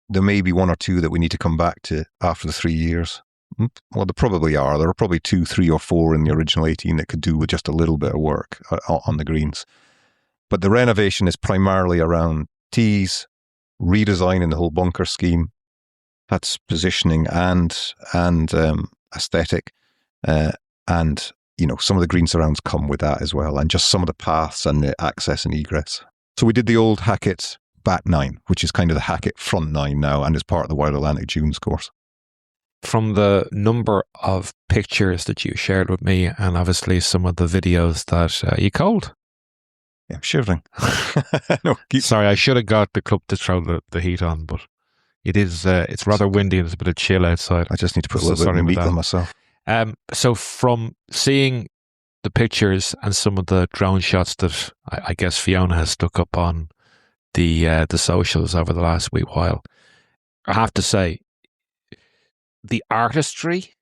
There may be 1 or 2 that we need to come back to after the 3 years. Well, there probably are. There are probably 2, 3 or 4 in the original 18 that could do with just a little bit of work on the greens. But the renovation is primarily around tees, redesigning the whole bunker scheme. That's positioning and aesthetic. And, some of the green surrounds come with that as well. And just some of the paths and the access and egress. So we did the old Hackett back 9, which is kind of the Hackett front 9 now and is part of the Wild Atlantic Dunes course. From the number of pictures that you shared with me and obviously some of the videos that you cold. Yeah, I'm shivering. Sorry, I should have got the club to throw the heat on, but it's rather windy and there's a bit of chill outside. I just need to put a little bit of meat on myself. So from seeing the pictures and some of the drone shots that I guess Fiona has stuck up on the socials over the last wee while, I have to say, the artistry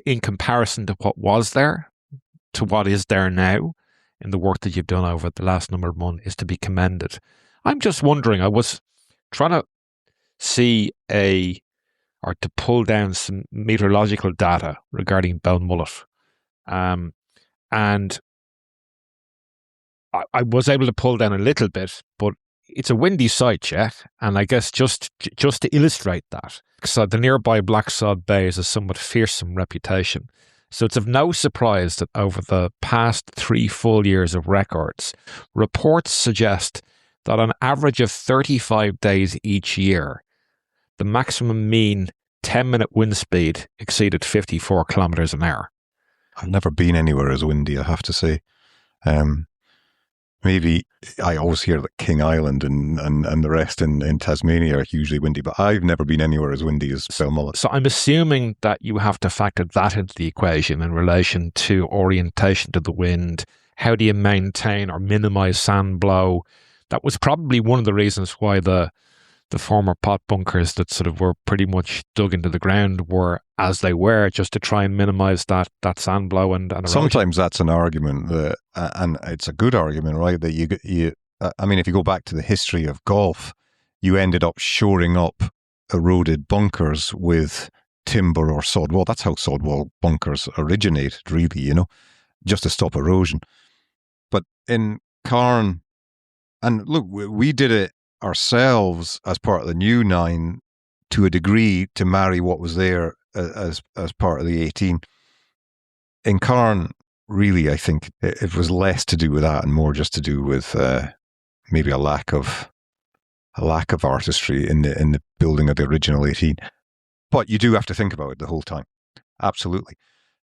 in comparison to what was there to what is there now in the work that you've done over the last number of months is to be commended. I'm just wondering, I was trying to see or to pull down some meteorological data regarding Belmullet. And I was able to pull down a little bit, but it's a windy site, yeah? And I guess just to illustrate that, so the nearby Blacksod Bay has a somewhat fearsome reputation. So it's of no surprise that over the past 3 full years of records, reports suggest that on average of 35 days each year, the maximum mean 10-minute wind speed exceeded 54 kilometers an hour. I've never been anywhere as windy, I have to say. Maybe I always hear that King Island and the rest in Tasmania are hugely windy, but I've never been anywhere as windy as Belmullet. So I'm assuming that you have to factor that into the equation in relation to orientation to the wind. How do you maintain or minimize sand blow? That was probably one of the reasons why the former pot bunkers that sort of were pretty much dug into the ground were as they were, just to try and minimize that sand blow and erosion. Sometimes that's an argument that, and it's a good argument, right? That you I mean, if you go back to the history of golf, you ended up shoring up eroded bunkers with timber or sod wall. That's how sod wall bunkers originated, really, just to stop erosion. But in Carne, and look, we did it ourselves as part of the new 9 to a degree to marry what was there as part of the 18. In Carne, really, I think it was less to do with that and more just to do with maybe a lack of artistry in the building of the original 18. But you do have to think about it the whole time. Absolutely.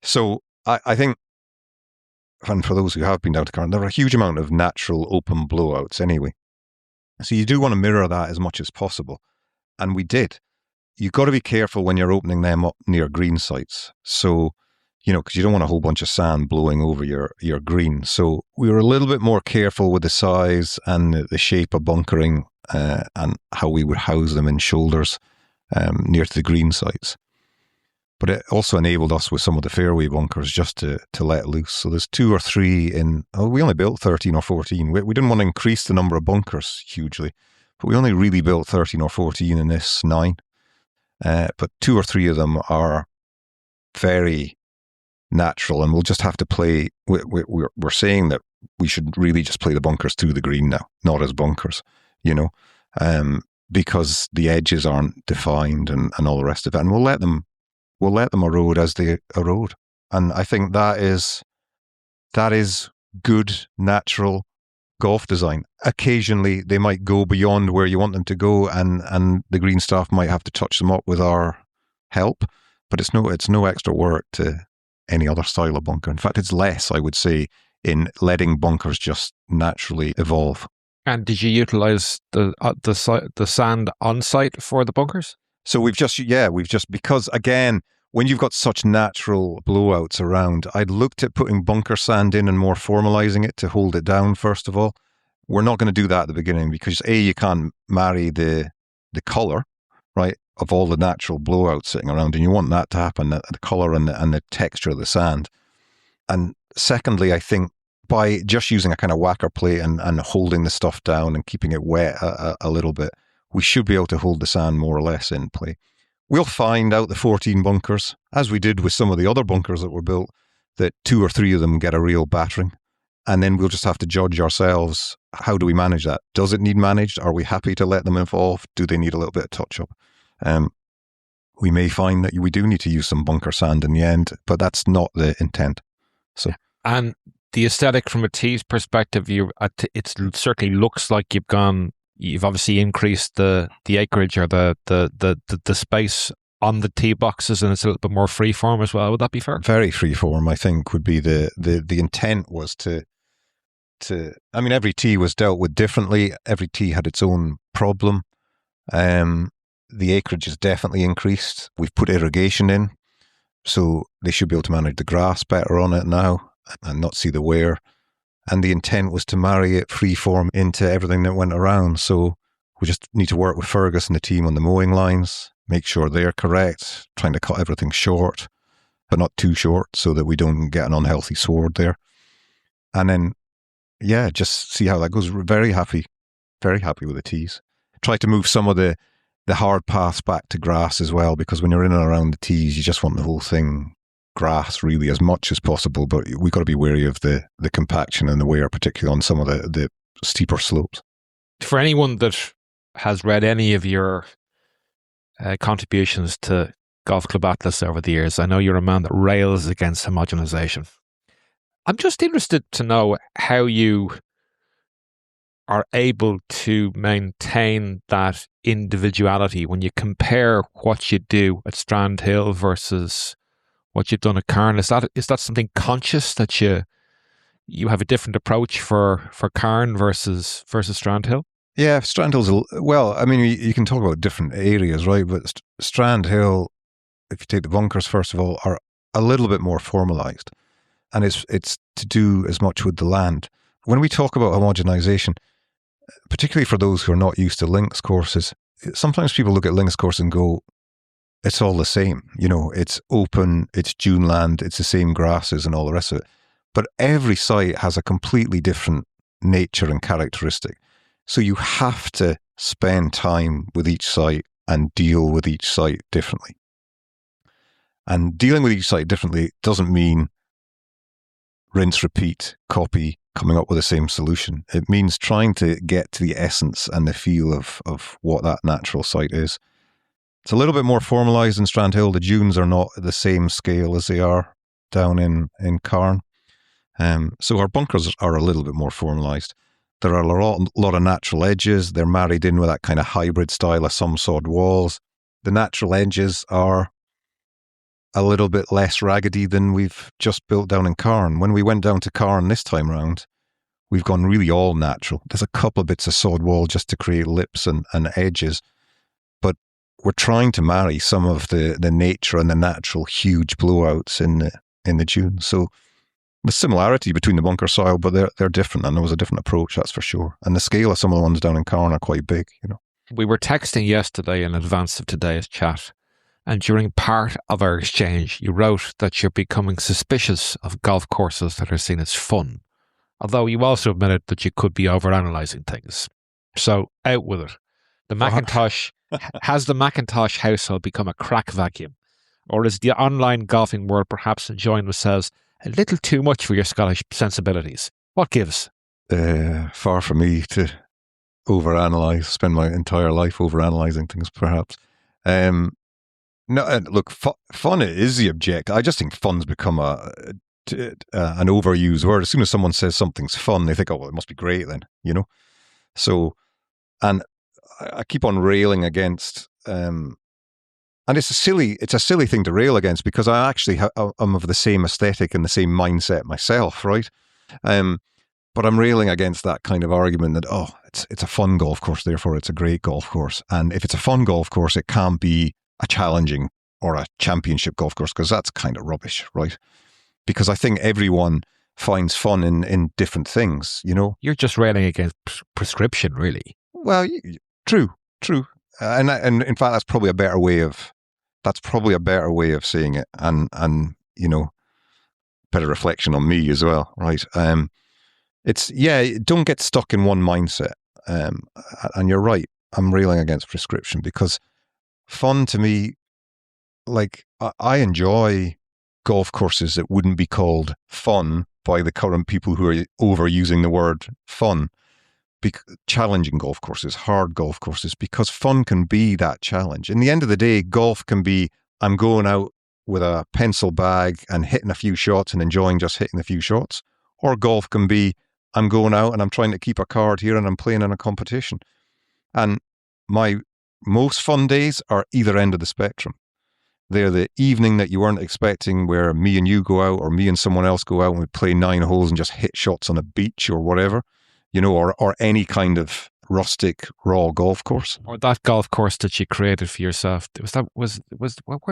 So I think, and for those who have been down to Carne, there are a huge amount of natural open blowouts anyway. So you do want to mirror that as much as possible. And we did. You've got to be careful when you're opening them up near green sites. So, because you don't want a whole bunch of sand blowing over your green. So we were a little bit more careful with the size and the shape of bunkering and how we would house them in shoulders near to the green sites. But it also enabled us with some of the fairway bunkers just to let loose. So there's 2 or 3 we only built 13 or 14. We didn't want to increase the number of bunkers hugely, but we only really built 13 or 14 in this 9. But 2 or 3 of them are very natural, and we'll just have to play. We're saying that we should really just play the bunkers through the green now, not as bunkers, because the edges aren't defined and all the rest of it. And we'll let them erode as they erode. And I think that is good, natural golf design. Occasionally they might go beyond where you want them to go, and the green staff might have to touch them up with our help, but it's no extra work to any other style of bunker. In fact, it's less, I would say, in letting bunkers just naturally evolve. And did you utilize the sand on site for the bunkers? So we've just because again, when you've got such natural blowouts around, I'd looked at putting bunker sand in and more formalizing it to hold it down. First of all, we're not going to do that at the beginning because you can't marry the color, right, of all the natural blowouts sitting around, and you want that to happen, the color and the texture of the sand. And secondly, I think by just using a kind of whacker plate and holding the stuff down and keeping it wet a little bit, we should be able to hold the sand more or less in play. We'll find out the 14 bunkers, as we did with some of the other bunkers that were built, that 2 or 3 of them get a real battering. And then we'll just have to judge ourselves, how do we manage that? Does it need managed? Are we happy to let them evolve? Do they need a little bit of touch-up? We may find that we do need to use some bunker sand in the end, but that's not the intent. So, and the aesthetic from a tee's perspective, it certainly looks like you've obviously increased the acreage or the space on the tee boxes, and it's a little bit more freeform as well. Would that be fair? Very freeform, I think, would be the intent was to I mean, every tee was dealt with differently. Every tee had its own problem. The acreage is definitely increased. We've put irrigation in, so they should be able to manage the grass better on it now and not see the wear. And the intent was to marry it freeform into everything that went around. So we just need to work with Fergus and the team on the mowing lines, make sure they're correct, trying to cut everything short, but not too short so that we don't get an unhealthy sward there. And then, just see how that goes. Very happy with the tees. Try to move some of the hard paths back to grass as well, because when you're in and around the tees, you just want the whole thing grass really as much as possible, but we've got to be wary of the compaction and the wear, particularly on some of the steeper slopes. For anyone that has read any of your contributions to Golf Club Atlas over the years, I know you're a man that rails against homogenization. I'm just interested to know how you are able to maintain that individuality when you compare what you do at Strandhill versus what you've done at Carne. Is that something conscious that you have a different approach for Carne versus Strandhill? Yeah, Strandhill's I mean, you can talk about different areas, right? But Strandhill, if you take the bunkers first of all, are a little bit more formalized, and it's to do as much with the land. When we talk about homogenization, particularly for those who are not used to links courses, sometimes people look at links course and go, it's all the same. It's open, it's dune land, it's the same grasses and all the rest of it. But every site has a completely different nature and characteristic. So you have to spend time with each site and deal with each site differently. And dealing with each site differently doesn't mean rinse, repeat, copy, coming up with the same solution. It means trying to get to the essence and the feel of what that natural site is. It's a little bit more formalized in Strandhill. The dunes are not at the same scale as they are down in Carne. So our bunkers are a little bit more formalized. There are a lot of natural edges. They're married in with that kind of hybrid style of some sod walls. The natural edges are a little bit less raggedy than we've just built down in Carne. When we went down to Carne this time round, we've gone really all natural. There's a couple of bits of sod wall just to create lips and edges, but we're trying to marry some of the nature and the natural huge blowouts in the dunes. So the similarity between the bunker style, but they're different, and there was a different approach, that's for sure. And the scale of some of the ones down in Carne are quite big, you know. We were texting yesterday in advance of today's chat, and during part of our exchange, you wrote that you're becoming suspicious of golf courses that are seen as fun, although you also admitted that you could be overanalyzing things. So out with it. Has the McIntosh household become a crack vacuum? Or is the online golfing world perhaps enjoying themselves a little too much for your Scottish sensibilities? What gives? Far from me to overanalyze, spend my entire life overanalyzing things, perhaps. No, look, fun is the object. I just think fun's become an overused word. As soon as someone says something's fun, they think, oh, well, it must be great then, you know? So, and I keep on railing against, and it's a silly thing to rail against, because I actually I'm of the same aesthetic and the same mindset myself, right? But I'm railing against that kind of argument that, oh, it's a fun golf course, therefore it's a great golf course. And if it's a fun golf course, it can't be a challenging or a championship golf course, because that's kind of rubbish, right? Because I think everyone finds fun in different things, you know? You're just railing against prescription, really. Well, true. And in fact, that's probably a better way of seeing it, and you know, better reflection on me as well, right? Don't get stuck in one mindset. And you're right, I'm railing against prescription, because fun to me, like, I enjoy golf courses that wouldn't be called fun by the current people who are overusing the word fun. Challenging golf courses, hard golf courses, because fun can be that challenge. In the end of the day, golf can be, I'm going out with a pencil bag and hitting a few shots and enjoying just hitting a few shots. Or golf can be, I'm going out and I'm trying to keep a card here and I'm playing in a competition. And my most fun days are either end of the spectrum. They're the evening that you weren't expecting, where me and you go out, or me and someone else go out and we play 9 holes and just hit shots on a beach or whatever, you know, or any kind of rustic, raw golf course. Or that golf course that you created for yourself. Where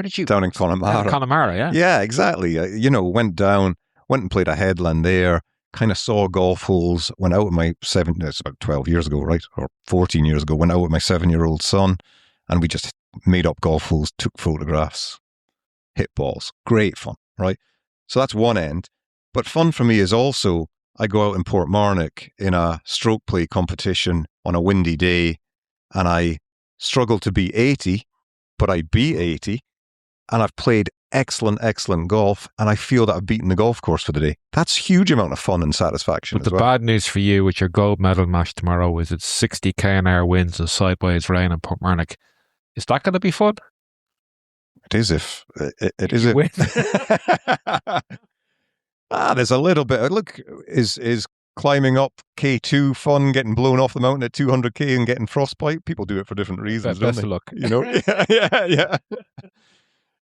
did you? Down in Connemara. Connemara, yeah. Yeah, exactly. You know, went and played a headland there, kind of saw golf holes, went out with my it's about 12 years ago, right? Or 14 years ago, went out with my 7-year-old son, and we just made up golf holes, took photographs, hit balls. Great fun, right? So that's one end. But fun for me is also, I go out in Portmarnock in a stroke play competition on a windy day, and I struggle to beat 80, but I beat 80, and I've played excellent golf, and I feel that I've beaten the golf course for the day. That's a huge amount of fun and satisfaction. But the bad news for you with your gold medal match tomorrow is it's 60 km/h winds and sideways rain in Portmarnock. Is that going to be fun? It is if there's a little bit. Look, is climbing up K2 fun? Getting blown off the mountain at 200k and getting frostbite? People do it for different reasons. Best of luck. You know? Yeah.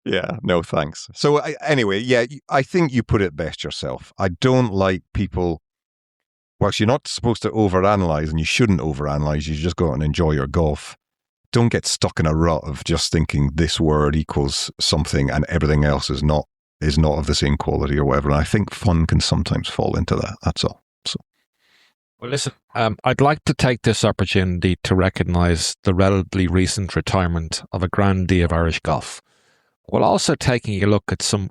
Yeah. No, thanks. So anyway, I think you put it best yourself. I don't like people. Whilst you're not supposed to overanalyze, and you shouldn't overanalyze, you just go out and enjoy your golf. Don't get stuck in a rut of just thinking this word equals something and everything else is not of the same quality or whatever. And I think fun can sometimes fall into that. That's all. So, well, listen, I'd like to take this opportunity to recognise the relatively recent retirement of a grandee of Irish golf, while also taking a look at some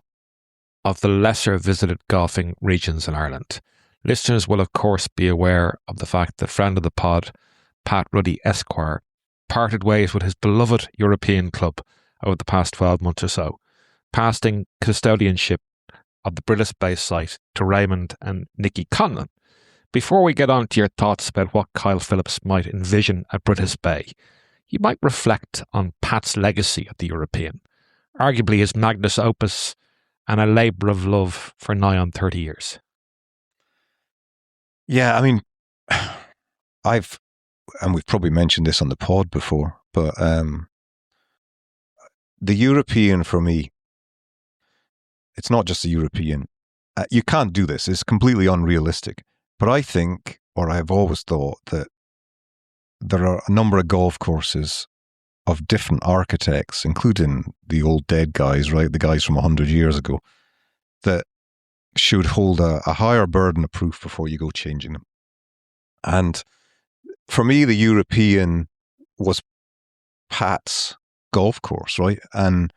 of the lesser visited golfing regions in Ireland. Listeners will, of course, be aware of the fact that friend of the pod, Pat Ruddy Esquire, parted ways with his beloved European club over the past 12 months or so, passing custodianship of the British-based site to Raymond and Nicky Conlon. Before we get on to your thoughts about what Kyle Phillips might envision at British Bay, you might reflect on Pat's legacy at the European, arguably his magnus opus and a labour of love for nigh on 30 years. Yeah, I mean, and we've probably mentioned this on the pod before, but the European for me, it's not just the European. You can't do this. It's completely unrealistic. But I think, or I've always thought, that there are a number of golf courses of different architects, including the old dead guys, right? The guys from 100 years ago, that should hold a higher burden of proof before you go changing them. And for me, the European was Pat's golf course, right? And,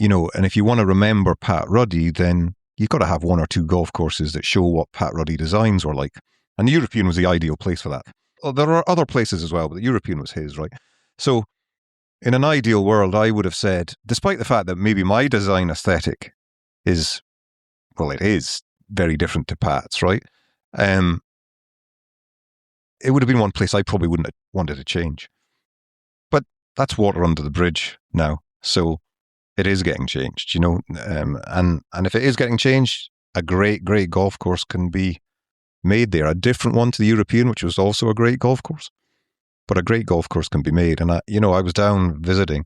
and if you want to remember Pat Ruddy, then you've got to have one or two golf courses that show what Pat Ruddy designs were like. And the European was the ideal place for that. Well, there are other places as well, but the European was his, right? So in an ideal world, I would have said, despite the fact that maybe my design aesthetic is, well, it is very different to Pat's, right? It would have been one place I probably wouldn't have wanted to change. But that's water under the bridge now. So it is getting changed, and if it is getting changed, a great, great golf course can be made there. A different one to the European, which was also a great golf course. But a great golf course can be made. And I was down visiting,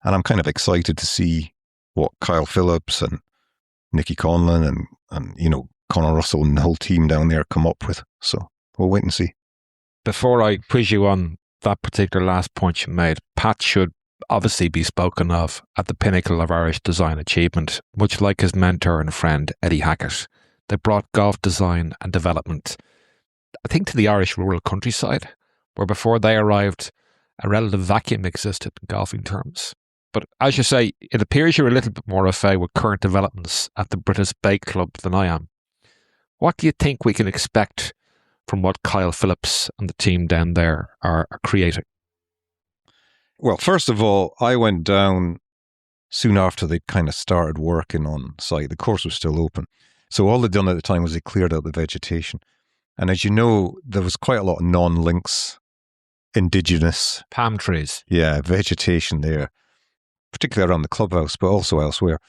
and I'm kind of excited to see what Kyle Phillips and Nicky Conlon and Connor Russell and the whole team down there come up with. So we'll wait and see. Before I quiz you on that particular last point you made, Pat should obviously be spoken of at the pinnacle of Irish design achievement, much like his mentor and friend Eddie Hackett. They brought golf design and development, I think, to the Irish rural countryside, where before they arrived, a relative vacuum existed in golfing terms. But as you say, it appears you're a little bit more au fait with current developments at the British Bake Club than I am. What do you think we can expect from what Kyle Phillips and the team down there are creating? Well, first of all, I went down soon after they kind of started working on site. The course was still open. So all they'd done at the time was they cleared out the vegetation. And as you know, there was quite a lot of non-links, indigenous palm trees. Yeah, vegetation there, particularly around the clubhouse, but also elsewhere.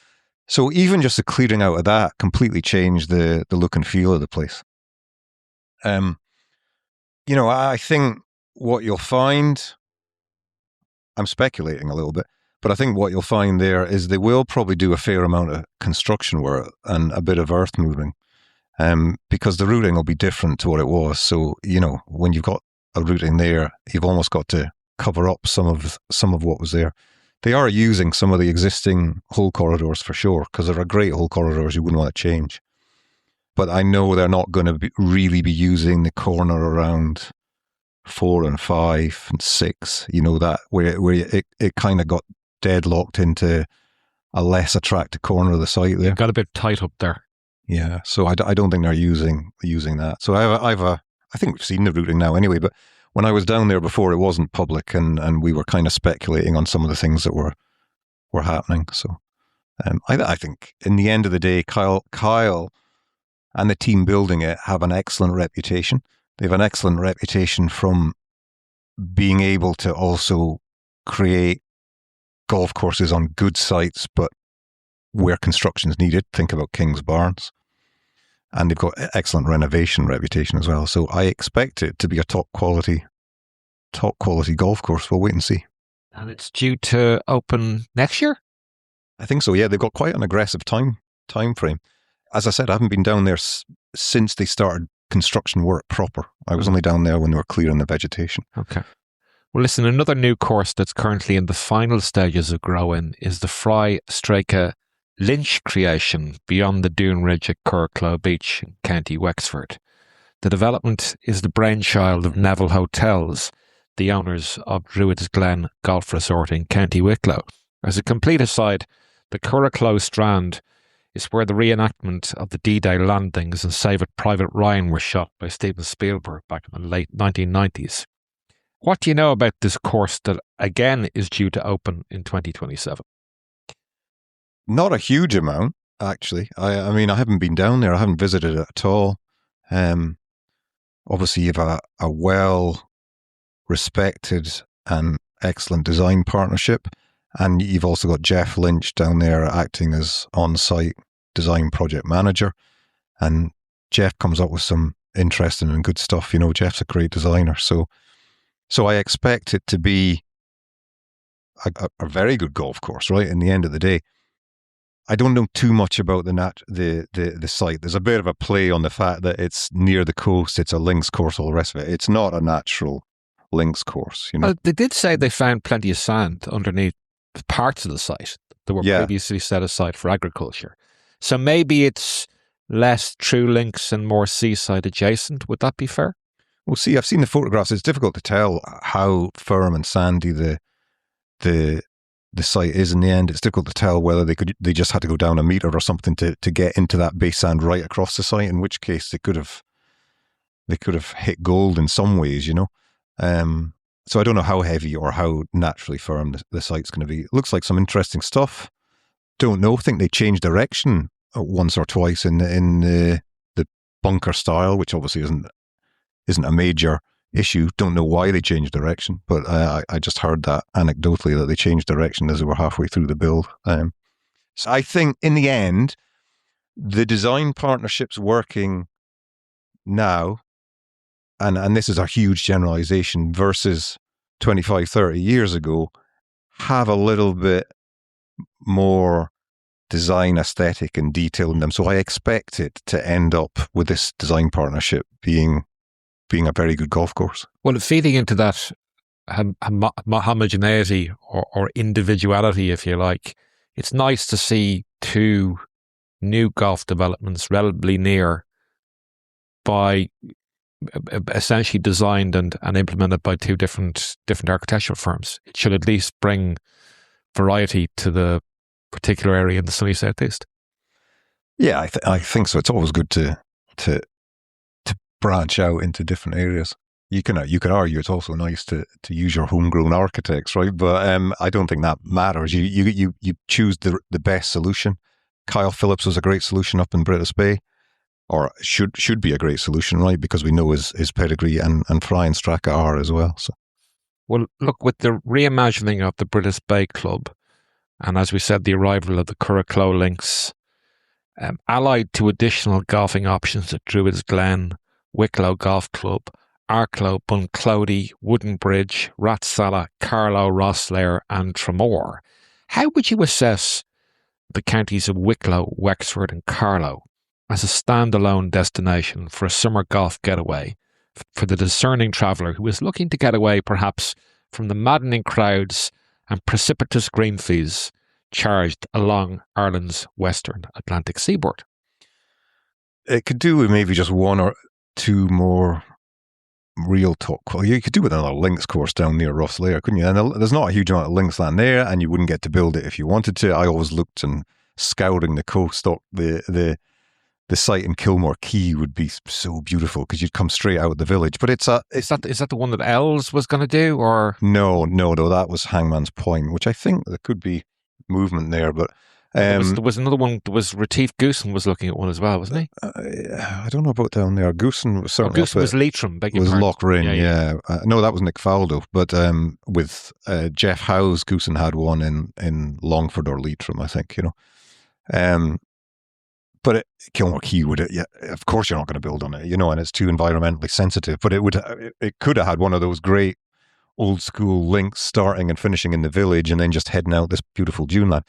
So even just the clearing out of that completely changed the look and feel of the place. I think what you'll find, I'm speculating a little bit, but I think what you'll find there is they will probably do a fair amount of construction work and a bit of earth moving, because the routing will be different to what it was. So, when you've got a routing there, you've almost got to cover up some of what was there. They are using some of the existing hole corridors for sure, because there are great hole corridors you wouldn't want to change. But I know they're not going to really be using the corner around 4 and 5 and 6, that where it kind of got deadlocked into a less attractive corner of the site there. Got a bit tight up there. Yeah, so I don't think they're using that. So I think we've seen the routing now anyway, but when I was down there before, it wasn't public, and we were kind of speculating on some of the things that were happening. So I think in the end of the day, Kyle and the team building it have an excellent reputation. They have an excellent reputation from being able to also create golf courses on good sites, but where construction is needed. Think about King's Barnes. And they've got excellent renovation reputation as well. So I expect it to be a top quality golf course. We'll wait and see. And it's due to open next year? I think so, yeah. They've got quite an aggressive time frame. As I said, I haven't been down there since they started construction work proper. I was only down there when they were clearing the vegetation. Okay. Well, listen, another new course that's currently in the final stages of growing is the Fry Straka Lynch creation beyond the Dune Ridge at Curracloe Beach in County Wexford. The development is the brainchild of Neville Hotels, the owners of Druids Glen Golf Resort in County Wicklow. As a complete aside, the Curracloe Strand is where the reenactment of the D-Day landings and Save It Private Ryan were shot by Steven Spielberg back in the late 1990s. What do you know about this course that, again, is due to open in 2027? Not a huge amount, actually. I mean, I haven't been down there. I haven't visited it at all. Obviously, you have a well-respected and excellent design partnership. And you've also got Jeff Lynch down there acting as on-site design project manager. And Jeff comes up with some interesting and good stuff. Jeff's a great designer. So I expect it to be a very good golf course, right? In the end of the day. I don't know too much about the site. There's a bit of a play on the fact that it's near the coast. It's a links course, all the rest of it. It's not a natural links course. They did say they found plenty of sand underneath parts of the site that were previously set aside for agriculture. So maybe it's less true links and more seaside adjacent. Would that be fair? Well, see, I've seen the photographs. It's difficult to tell how firm and sandy the site is in the end. It's difficult to tell whether they just had to go down a meter or something to get into that base sand right across the site, in which case they could have hit gold in some ways, So I don't know how heavy or how naturally firm the site's going to be. It looks like some interesting stuff. Don't know. I think they changed direction once or twice in the bunker style, which obviously isn't a major issue. Don't know why they changed direction, but I just heard that anecdotally that they changed direction as they were halfway through the build. So I think in the end, the design partnerships working now, and this is a huge generalization, versus 25, 30 years ago, have a little bit more design aesthetic and detail in them. So I expect it to end up with this design partnership being a very good golf course. Well, feeding into that homogeneity or individuality, if you like, it's nice to see two new golf developments relatively near by essentially designed and implemented by two different architectural firms. It should at least bring variety to the particular area in the sunny southeast. Yeah, I think so. It's always good to branch out into different areas. You can argue it's also nice to use your homegrown architects, right? But I don't think that matters. You choose the best solution. Kyle Phillips was a great solution up in Britas Bay, or should be a great solution, right? Because we know his pedigree and Fry and Straka are as well. So, well, look, with the reimagining of the Britas Bay Club, and as we said, the arrival of the Carne Links, allied to additional golfing options at Druids Glen, Wicklow Golf Club, Arklow, Bunclody, Wooden Bridge, Rathsala, Carlow, Rosslare and Tramore, how would you assess the counties of Wicklow, Wexford and Carlow as a standalone destination for a summer golf getaway for the discerning traveller who is looking to get away perhaps from the maddening crowds and precipitous green fees charged along Ireland's western Atlantic seaboard? It could do with maybe just one or two more real top quality. You could do with another links course down near Rosslare, couldn't you? And there's not a huge amount of links land there, and you wouldn't get to build it if you wanted to. I always looked and scouring the coast, the site in Kilmore Quay would be so beautiful because you'd come straight out of the village. But is that the one that Els was going to do, or no, that was Hangman's Point, which I think there could be movement there. But there was another one. There was Retief Goosen was looking at one as well, wasn't he? I don't know about down there. Goosen was certainly Goosen was Leitrim. Was Lochrin, yeah. No, that was Nick Faldo. But with Jeff Howes, Goosen had one in Longford or Leitrim, I think. But Kilmore Quay of course you're not going to build on it, and it's too environmentally sensitive. But it could have had one of those great old school links starting and finishing in the village, and then just heading out this beautiful dune land.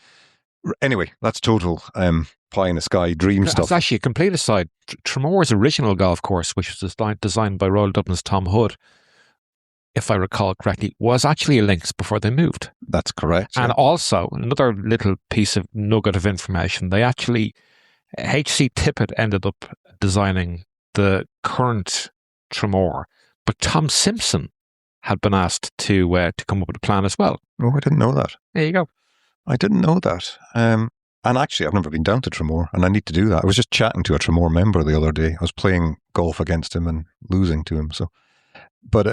Anyway, that's total pie in the sky dream stuff. It's actually a complete aside. Tramore's original golf course, which was designed by Royal Dublin's Tom Hood, if I recall correctly, was actually a links before they moved. That's correct. And also, another little piece of nugget of information, they actually, H.C. Tippett ended up designing the current Tramore, but Tom Simpson had been asked to come up with a plan as well. Oh, I didn't know that. There you go. I didn't know that. And actually, I've never been down to Tramore, and I need to do that. I was just chatting to a Tramore member the other day. I was playing golf against him and losing to him. But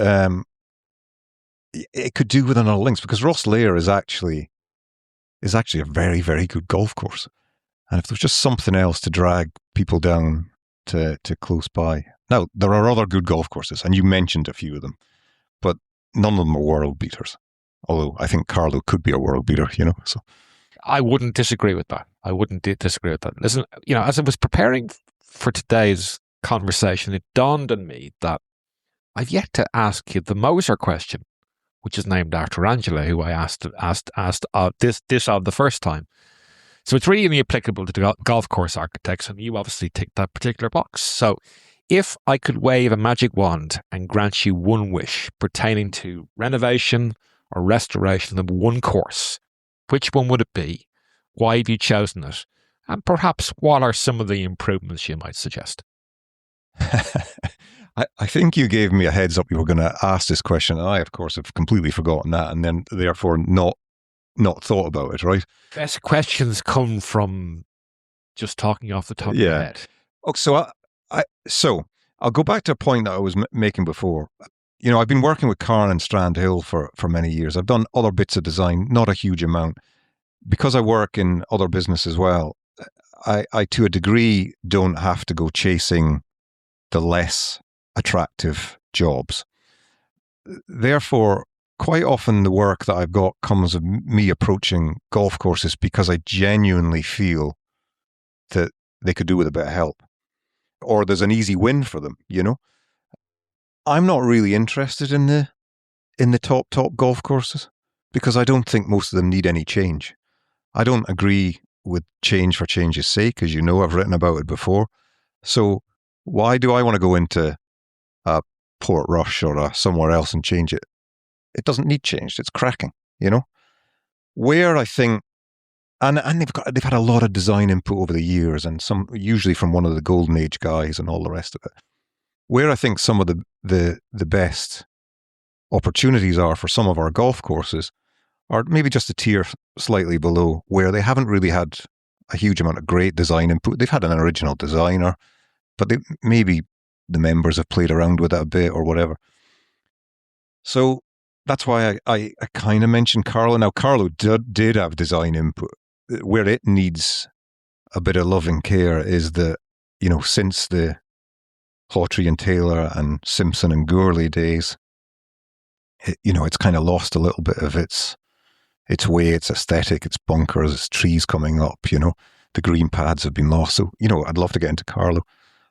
it could do with another links, because Rosslare is actually a very, very good golf course. And if there's just something else to drag people down to close by. Now, there are other good golf courses, and you mentioned a few of them, but none of them are world beaters. Although I think Carlow could be a world beater, So I wouldn't disagree with that. Listen, as I was preparing for today's conversation, it dawned on me that I've yet to ask you the Moser question, which is named after Angela, who I asked this the first time. So it's really applicable to the golf course architects, and you obviously tick that particular box. So if I could wave a magic wand and grant you one wish pertaining to renovation or restoration of one course, which one would it be? Why have you chosen it? And perhaps what are some of the improvements you might suggest? I think you gave me a heads up you were going to ask this question, and I, of course, have completely forgotten that, and then therefore not thought about it, right? Best questions come from just talking off the top of your head. Oh, so I'll go back to a point that I was making before. You know, I've been working with Carne and Strandhill for many years. I've done other bits of design, not a huge amount. Because I work in other business as well, I to a degree don't have to go chasing the less attractive jobs. Therefore, quite often the work that I've got comes of me approaching golf courses because I genuinely feel that they could do with a bit of help, or there's an easy win for them, you know? I'm not really interested in the top golf courses because I don't think most of them need any change. I don't agree with change for change's sake, as you know, I've written about it before. So why do I want to go into a Portrush or somewhere else and change it? It doesn't need changed. It's cracking, you know? Where I think, and they've had a lot of design input over the years, and some usually from one of the golden age guys and all the rest of it. Where I think some of the best opportunities are for some of our golf courses are maybe just a tier slightly below, where they haven't really had a huge amount of great design input. They've had an original designer, but maybe the members have played around with it a bit or whatever. So that's why I kind of mentioned Carlo. Now, Carlo did have design input. Where it needs a bit of loving care is that, you know, since the Hawtrey and Taylor and Simpson and Gourley days, it's kind of lost a little bit of its way, its aesthetic, its bunkers, its trees coming up, you know. The green pads have been lost. So, you know, I'd love to get into Carlo.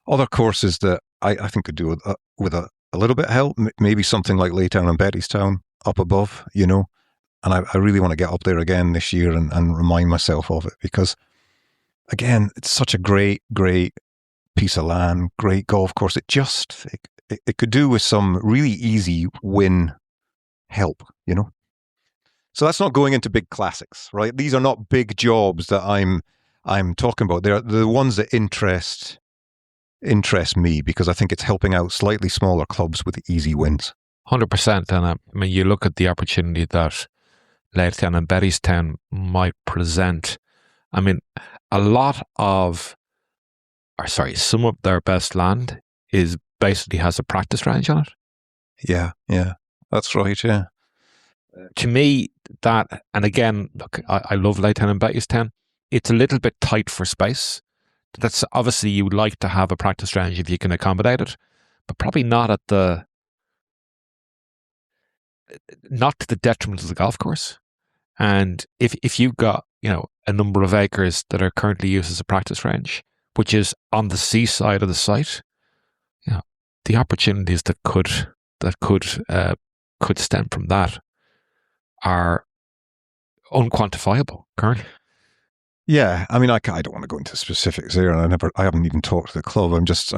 Other courses that I think could do with a little bit of help, maybe something like Laytown and Bettystown up above, you know. And I really want to get up there again this year and remind myself of it because, again, it's such a great piece of land, great golf course. It could do with some really easy win help, you know. So that's not going into big classics, right? These are not big jobs that I'm talking about. They're the ones that interest me because I think it's helping out slightly smaller clubs with easy wins. 100%. And I mean, you look at the opportunity that Laytown and Bettystown might present. I mean, some of their best land basically has a practice range on it. Yeah, that's right, yeah. To me, that, and again, look, I love Laytown and Bettystown. It's a little bit tight for space. That's obviously you would like to have a practice range if you can accommodate it, but probably not to the detriment of the golf course. And if you've got, you know, a number of acres that are currently used as a practice range, which is on the seaside of the site, you know, the opportunities that could stem from that are unquantifiable currently. Yeah, I mean, I don't want to go into specifics there, and I haven't even talked to the club. I'm just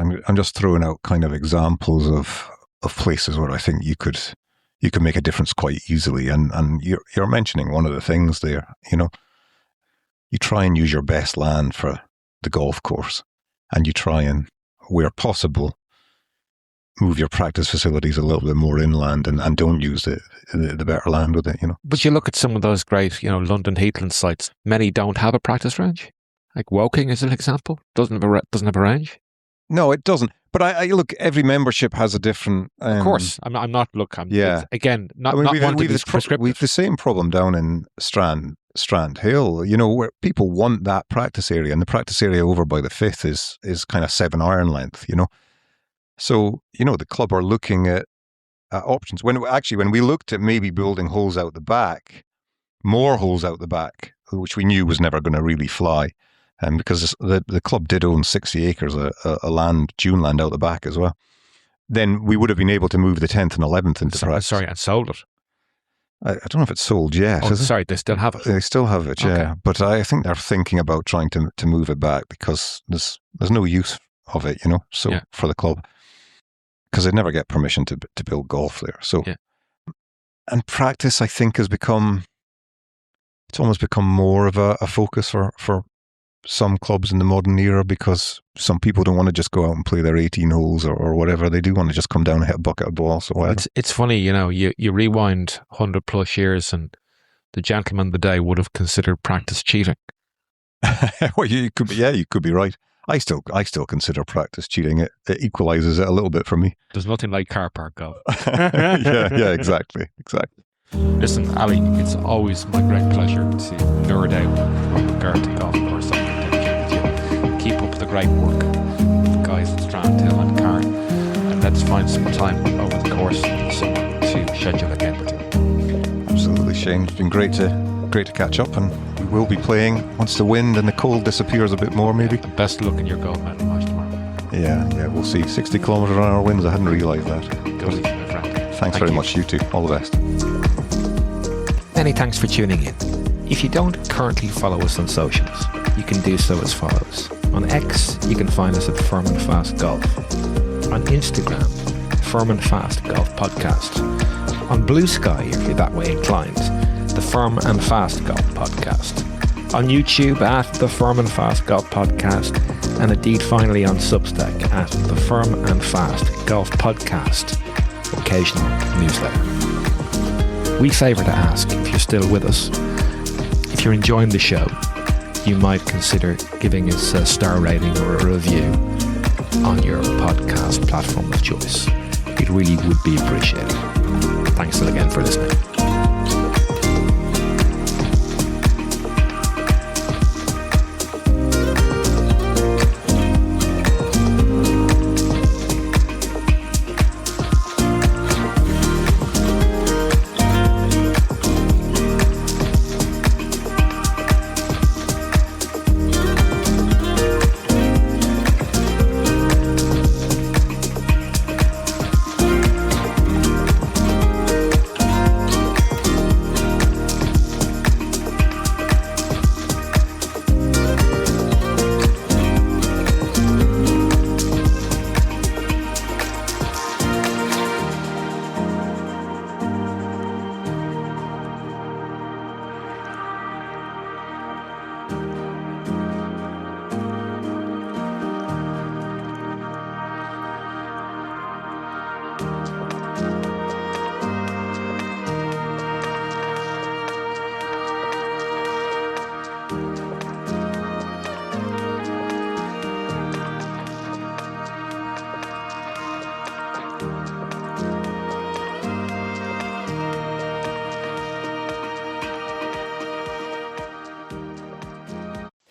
throwing out kind of examples of places where I think you could make a difference quite easily. And you're mentioning one of the things there. You know, you try and use your best land for the golf course, and you try and, where possible, move your practice facilities a little bit more inland and don't use the better land with it, you know. But you look at some of those great, you know, London heathland sites, many don't have a practice range. Like Woking is an example, doesn't have a range. No, it doesn't. But I look, every membership has a different... of course, I'm not again, not wanting to be prescriptive. We've the same problem down in Strandhill, you know, where people want that practice area, and the practice area over by the Fifth is kind of 7 iron length, you know. So, you know, the club are looking at options. When we looked at maybe building holes out the back, more holes out the back, which we knew was never going to really fly, because the club did own 60 acres of dune land out the back as well, then we would have been able to move the 10th and 11th into practice. Sorry, and sold it. I don't know if it's sold yet. Oh, sorry, they still have it. They still have it, yeah. Okay. But I think they're thinking about trying to move it back because there's no use of it, you know, for the club. Because they'd never get permission to build golf there. So, and practice, I think, it's almost become more of a focus for some clubs in the modern era because some people don't want to just go out and play their 18 holes or whatever. They do want to just come down and hit a bucket of balls. So it's funny, you rewind 100 plus years and the gentleman of the day would have considered practice cheating. Well, you could be right. I still consider practice cheating. It equalizes it a little bit for me. There's nothing like car park golf. yeah, exactly. Listen, Ali, it's always my great pleasure to nerd out with regard to golf course architecture. Keep up the great work, the guys at Strandhill and Carne, and let's find some time over the course of the summer to schedule a game or two. Absolutely, Shane. It's been great to catch up, and we will be playing once the wind and the cold disappears a bit more, maybe. Best of luck in your gold medal match tomorrow. Yeah, we'll see. 60 kilometres an hour winds. I hadn't realised that. Go easy, my friend. Thanks very much. You too. All the best. Many thanks for tuning in. If you don't currently follow us on socials, you can do so as follows. On X, you can find us at Firm and Fast Golf. On Instagram, Firm and Fast Golf Podcast. On Blue Sky, if you're that way inclined, the Firm and Fast Golf Podcast. On YouTube at the Firm and Fast Golf Podcast, and indeed finally on Substack at the Firm and Fast Golf Podcast, occasional newsletter. We favour to ask, if you're still with us, if you're enjoying the show, you might consider giving us a star rating or a review on your podcast platform of choice. It really would be appreciated. Thanks again for listening.